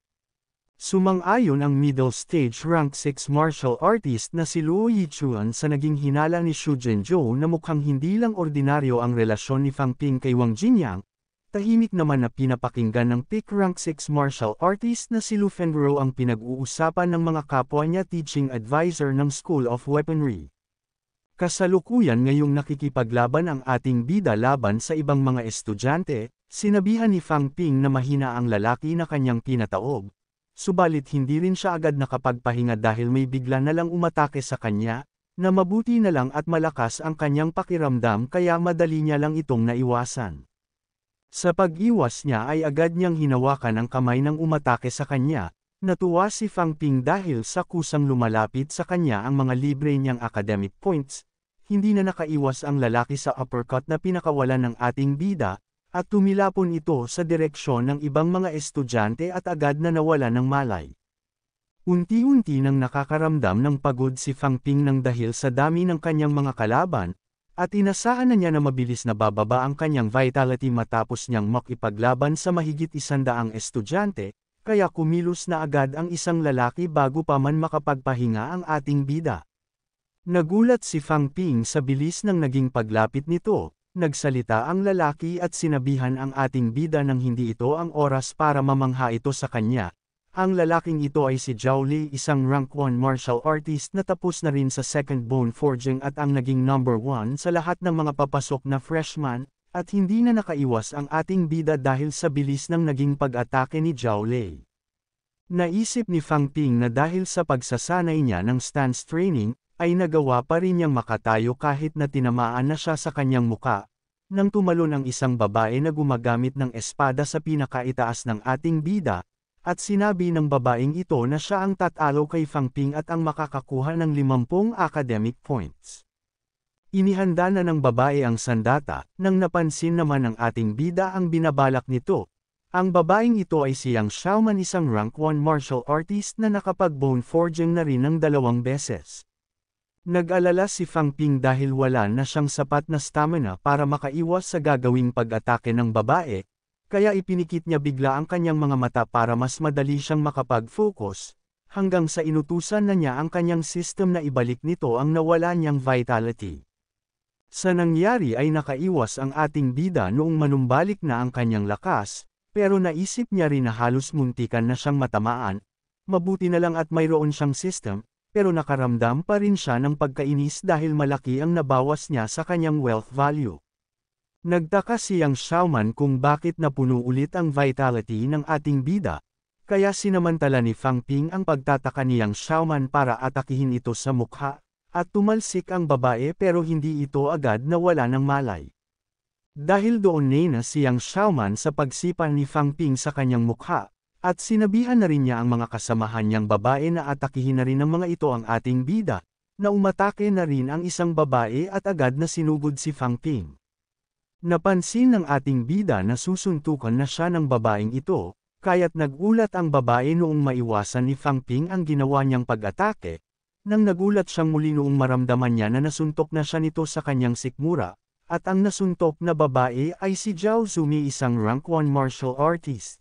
Sumang-ayon ang middle stage rank 6 martial artist na si Luo Yichuan sa naging hinala ni Xu Jinzhou na mukhang hindi lang ordinaryo ang relasyon ni Fang Ping kay Wang Jinyang. Tahimik naman na pinapakinggan ng peak rank 6 martial artist na si Lu Fenro ang pinag-uusapan ng mga kapwa niya teaching advisor ng School of Weaponry. Kasalukuyan ngayong nakikipaglaban ang ating bida laban sa ibang mga estudyante, sinabihan ni Fang Ping na mahina ang lalaki na kanyang pinataob. Subalit hindi rin siya agad nakapagpahinga dahil may bigla na lang umatake sa kanya, na mabuti na lang at malakas ang kanyang pakiramdam kaya madali niya lang itong naiwasan. Sa pag-iwas niya ay agad niyang hinawakan ang kamay ng umatake sa kanya. Natuwa si Fang Ping dahil sa kusang lumalapit sa kanya ang mga libre niyang academic points. Hindi na nakaiwas ang lalaki sa uppercut na pinakawalan ng ating bida, at tumilapon ito sa direksyon ng ibang mga estudyante at agad na nawala ng malay. Unti-unti nang nakakaramdam ng pagod si Fang Ping ng dahil sa dami ng kanyang mga kalaban, at inasahan na niya na mabilis na bababa ang kanyang vitality matapos niyang makipaglaban sa mahigit 100 estudyante, kaya kumilos na agad ang isang lalaki bago pa man makapagpahinga ang ating bida. Nagulat si Fang Ping sa bilis ng naging paglapit nito, nagsalita ang lalaki at sinabihan ang ating bida nang hindi ito ang oras para mamangha ito sa kanya. Ang lalaking ito ay si Zhao Li, isang rank 1 martial artist na tapos na rin sa second bone forging at ang naging number 1 sa lahat ng mga papasok na freshman, at hindi na nakaiwas ang ating bida dahil sa bilis ng naging pag-atake ni Zhao Li. Naisip ni Fang Ping na dahil sa pagsasanay niya ng stance training, ay nagawa pa rin niyang makatayo kahit na tinamaan na siya sa kanyang muka, nang tumalon ang isang babae na gumagamit ng espada sa pinakaitaas ng ating bida, at sinabi ng babaeng ito na siya ang tatalo kay Fang Ping at ang makakakuha ng 50 academic points. Inihanda na ng babae ang sandata, nang napansin naman ng ating bida ang binabalak nito. Ang babaeng ito ay si Yang Xiaoman, isang rank 1 martial artist na nakapag-bone forging na rin ng 2 beses. Nag-alala si Fang Ping dahil wala na siyang sapat na stamina para makaiwas sa gagawing pag-atake ng babae, kaya ipinikit niya bigla ang kanyang mga mata para mas madali siyang makapag-focus, hanggang sa inutusan na niya ang kanyang system na ibalik nito ang nawala niyang vitality. Sa nangyari ay nakaiwas ang ating bida noong manumbalik na ang kanyang lakas, pero naisip niya rin na halos muntikan na siyang matamaan. Mabuti na lang at mayroon siyang system, pero nakaramdam pa rin siya ng pagkainis dahil malaki ang nabawas niya sa kanyang wealth value. Nagtaka si Yang Xiaoman kung bakit napuno ulit ang vitality ng ating bida, kaya sinamantala ni Fang Ping ang pagtataka ni Yang Xiaoman para atakihin ito sa mukha, at tumalsik ang babae pero hindi ito agad nawala ng malay. Dahil doon na si Yang Xiaoman sa pagsipa ni Fang Ping sa kanyang mukha, at sinabihan na rin niya ang mga kasamahan niyang babae na atakihin na rin ng mga ito ang ating bida, na umatake na rin ang isang babae at agad na sinugod si Fang Ping. Napansin ng ating bida na susuntukan na siya ng babaeng ito, kaya't nagulat ang babae noong maiwasan ni Fang Ping ang ginawa niyang pag-atake, nang nagulat siyang muli noong maramdaman niya na nasuntok na siya nito sa kanyang sikmura, at ang nasuntok na babae ay si Zhao Zumi, isang rank 1 martial artist.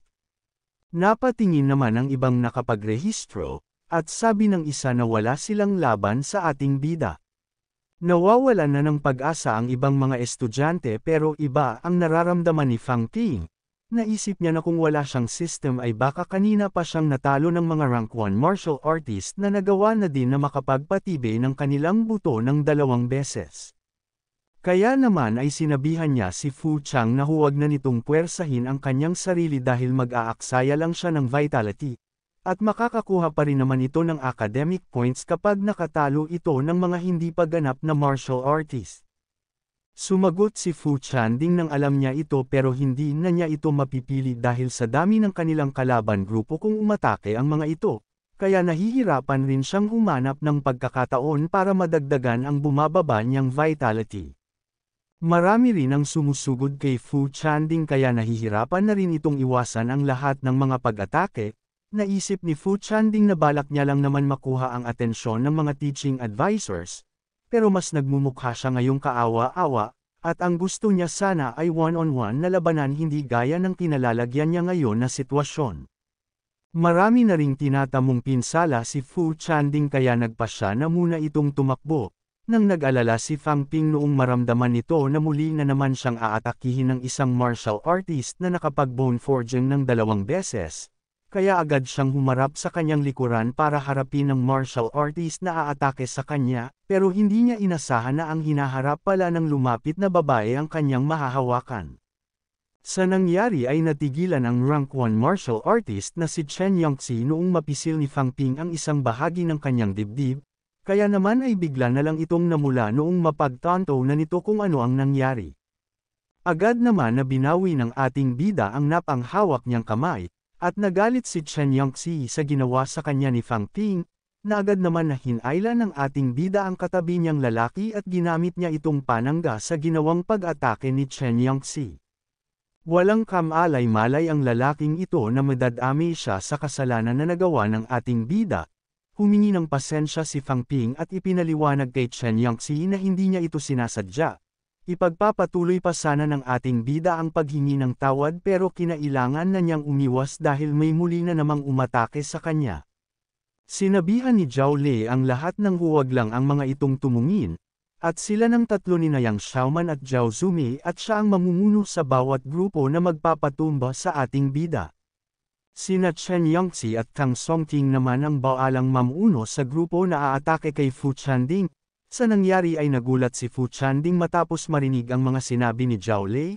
Napatingin naman ang ibang nakapagrehistro, at sabi ng isa na wala silang laban sa ating bida. Nawawalan na ng pag-asa ang ibang mga estudyante pero iba ang nararamdaman ni Fang Ping. Naisip niya na kung wala siyang system ay baka kanina pa siyang natalo ng mga rank 1 martial artist na nagawa na din na makapagpatibay ng kanilang buto ng 2 beses. Kaya naman ay sinabihan niya si Fu Chang na huwag na nitong puwersahin ang kanyang sarili dahil mag-aaksaya lang siya ng vitality. At makakakuha pa rin naman ito ng academic points kapag nakatalo ito ng mga hindi pa ganap na martial artist. Sumagot si Fu Chanding nang alam niya ito pero hindi na niya ito mapipili dahil sa dami ng kanilang kalaban grupo kung umatake ang mga ito, kaya nahihirapan rin siyang humanap ng pagkakataon para madagdagan ang bumababa niyang vitality. Marami rin ang sumusugod kay Fu Chanding kaya nahihirapan na rin itong iwasan ang lahat ng mga pag-atake. Naisip ni Fu Chanding na balak niya lang naman makuha ang atensyon ng mga teaching advisors, pero mas nagmumukha siya ngayong kaawa-awa, at ang gusto niya sana ay one-on-one na labanan hindi gaya ng kinalalagyan niya ngayon na sitwasyon. Marami na ring tinatamong pinsala si Fu Chanding kaya nagpasya na muna itong tumakbo. Nang nag-alala si Fang Ping noong maramdaman nito na muli na naman siyang aatakihin ng isang martial artist na nakapag-bone forging ng 2 beses, kaya agad siyang humarap sa kanyang likuran para harapin ng martial artist na aatake sa kanya, pero hindi niya inasahan na ang hinaharap pala ng lumapit na babae ang kanyang mahahawakan. Sa nangyari ay natigilan ang rank 1 martial artist na si Chen Yongxi noong mapisil ni Fang Ping ang isang bahagi ng kanyang dibdib, kaya naman ay bigla na lang itong namula noong mapagtanto na nito kung ano ang nangyari. Agad naman na binawi ng ating bida ang napanghawak niyang kamay, at nagalit si Chen Yongxi sa ginawa sa kanya ni Fang Ping, na agad naman na hinayla ng ating bida ang katabi niyang lalaki at ginamit niya itong panangga sa ginawang pag-atake ni Chen Yongxi. Walang kamalay-malay ang lalaking ito na madadami siya sa kasalanan na nagawa ng ating bida. Humingi ng pasensya si Fang Ping at ipinaliwanag kay Chen Yongxi na hindi niya ito sinasadya. Ipagpapatuloy pa sana ng ating bida ang paghingi ng tawad pero kinailangan na niyang umiwas dahil may muli na namang umatake sa kanya. Sinabihan ni Zhao Lei ang lahat ng huwag lang ang mga itong tumungin, at sila ng tatlo ni Yang Xiaoman at Zhao Zumi at siya ang mamumuno sa bawat grupo na magpapatumba sa ating bida. Sina Chen Yongxi at Kang Songting naman ang baalang mamuno sa grupo na aatake kay Fu Chanding. Sa nangyari ay nagulat si Fu Chanding matapos marinig ang mga sinabi ni Zhao Lei.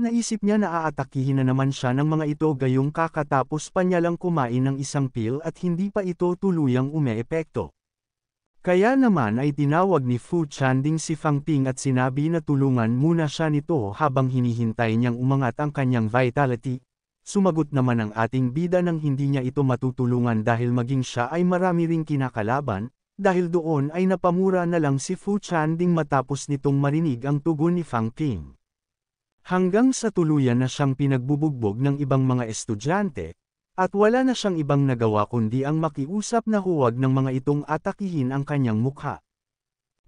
Naisip niya na aatakihin na naman siya ng mga ito gayong kakatapos pa niya lang kumain ng isang pil at hindi pa ito tuluyang umeepekto. Kaya naman ay tinawag ni Fu Chanding si Fang Ping at sinabi na tulungan muna siya nito habang hinihintay niyang umangat ang kanyang vitality. Sumagot naman ang ating bida nang hindi niya ito matutulungan dahil maging siya ay marami ring kinakalaban, dahil doon ay napamura na lang si Fu Chanding matapos nitong marinig ang tugon ni Fang Ping. Hanggang sa tuluyan na siyang pinagbubugbog ng ibang mga estudyante, at wala na siyang ibang nagawa kundi ang makiusap na huwag ng mga itong atakihin ang kanyang mukha.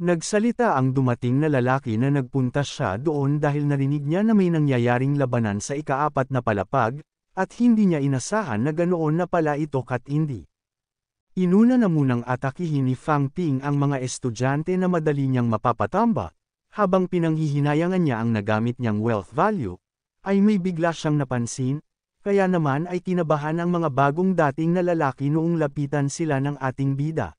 Nagsalita ang dumating na lalaki na nagpunta siya doon dahil narinig niya na may nangyayaring labanan sa ika-4 na palapag, at hindi niya inasahan na ganoon na pala ito katindi. Inuna na munang atakihin ni Fang Ping ang mga estudyante na madali niyang mapapatamba, habang pinanghihinayangan niya ang nagamit niyang wealth value, ay may bigla siyang napansin, kaya naman ay kinabahan ang mga bagong dating na lalaki noong lapitan sila ng ating bida.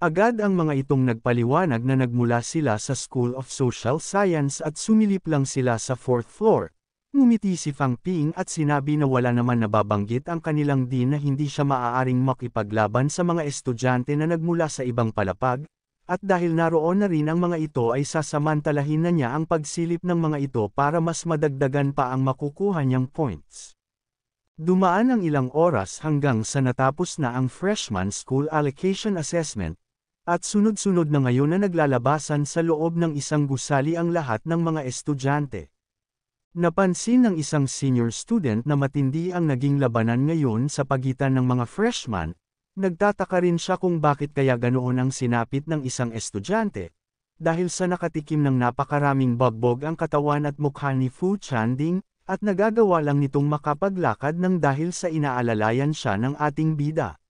Agad ang mga itong nagpaliwanag na nagmula sila sa School of Social Science at sumilip lang sila sa 4th floor. Ngumiti si Fang Ping at sinabi na wala naman nababanggit ang kanilang din na hindi siya maaaring makipaglaban sa mga estudyante na nagmula sa ibang palapag, at dahil naroon na rin ang mga ito ay sasamantalahin na niya ang pagsilip ng mga ito para mas madagdagan pa ang makukuha niyang points. Dumaan ang ilang oras hanggang sa natapos na ang Freshman School Allocation Assessment, at sunod-sunod na ngayon na naglalabasan sa loob ng isang gusali ang lahat ng mga estudyante. Napansin ng isang senior student na matindi ang naging labanan ngayon sa pagitan ng mga freshman, nagtataka rin siya kung bakit kaya ganoon ang sinapit ng isang estudyante, dahil sa nakatikim ng napakaraming bagbog ang katawan at mukha ni Fu Chanding, at nagagawa lang nitong makapaglakad ng dahil sa inaalalayan siya ng ating bida.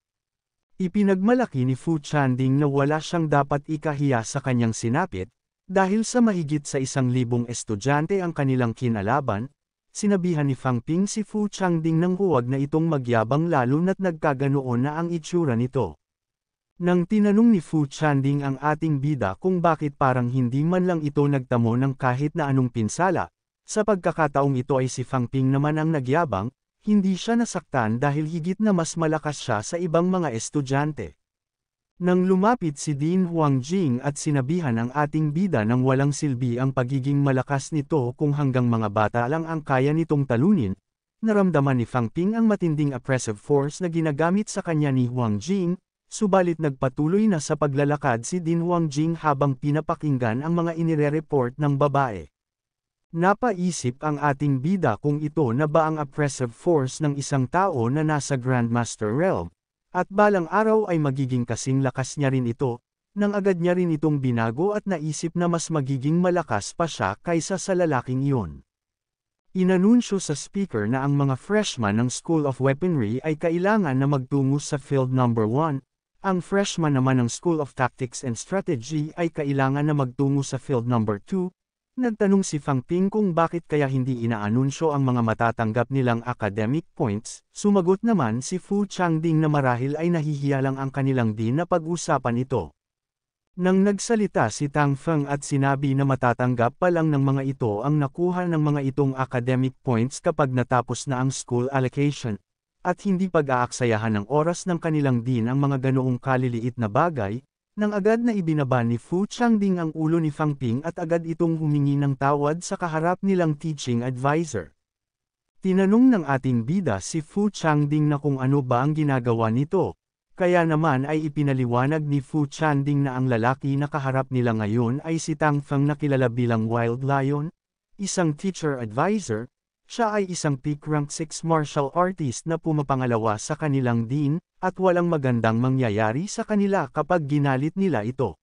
Ipinagmalaki ni Fu Chanding na wala siyang dapat ikahiya sa kanyang sinapit, dahil sa mahigit sa 1,000 estudyante ang kanilang kinalaban, sinabihan ni Fang Ping si Fu Chanding nang huwag na itong magyabang lalo na't nagkaganoon na ang itsura nito. Nang tinanong ni Fu Chanding ang ating bida kung bakit parang hindi man lang ito nagtamo ng kahit na anong pinsala, sa pagkakataong ito ay si Fang Ping naman ang nagyabang, hindi siya nasaktan dahil higit na mas malakas siya sa ibang mga estudyante. Nang lumapit si Din Huangjing at sinabihan ang ating bida ng walang silbi ang pagiging malakas nito kung hanggang mga bata lang ang kaya nitong talunin, naramdaman ni Fang Ping ang matinding oppressive force na ginagamit sa kanya ni Huangjing, subalit nagpatuloy na sa paglalakad si Din Huangjing habang pinapakinggan ang mga inire-report ng babae. Napaisip ang ating bida kung ito na ba ang oppressive force ng isang tao na nasa Grandmaster Realm, at balang araw ay magiging kasing lakas niya rin ito, nang agad niya rin itong binago at naisip na mas magiging malakas pa siya kaysa sa lalaking iyon. Inanunsyo sa speaker na ang mga freshman ng School of Weaponry ay kailangan na magtungo sa Field Number 1, ang freshman naman ng School of Tactics and Strategy ay kailangan na magtungo sa Field Number 2. Nagtanong si Fang Ping kung bakit kaya hindi inaanunsyo ang mga matatanggap nilang academic points, sumagot naman si Fu Changding na marahil ay nahihiya lang ang kanilang din na pag-usapan ito. Nang nagsalita si Tang Feng at sinabi na matatanggap pa lang ng mga ito ang nakuha ng mga itong academic points kapag natapos na ang school allocation, at hindi pag-aaksayahan ng oras ng kanilang din ang mga ganoong kaliliit na bagay, nang agad na ibinaba ni Fu Changding ang ulo ni Fang Ping at agad itong humingi ng tawad sa kaharap nilang teaching advisor. Tinanong ng ating bida si Fu Changding na kung ano ba ang ginagawa nito, kaya naman ay ipinaliwanag ni Fu Changding na ang lalaki na kaharap nila ngayon ay si Tang Feng na kilala bilang Wild Lion, isang teacher advisor. Siya ay isang peak rank 6 martial artist na pumapangalawa sa kanilang dean, at walang magandang mangyayari sa kanila kapag ginalit nila ito.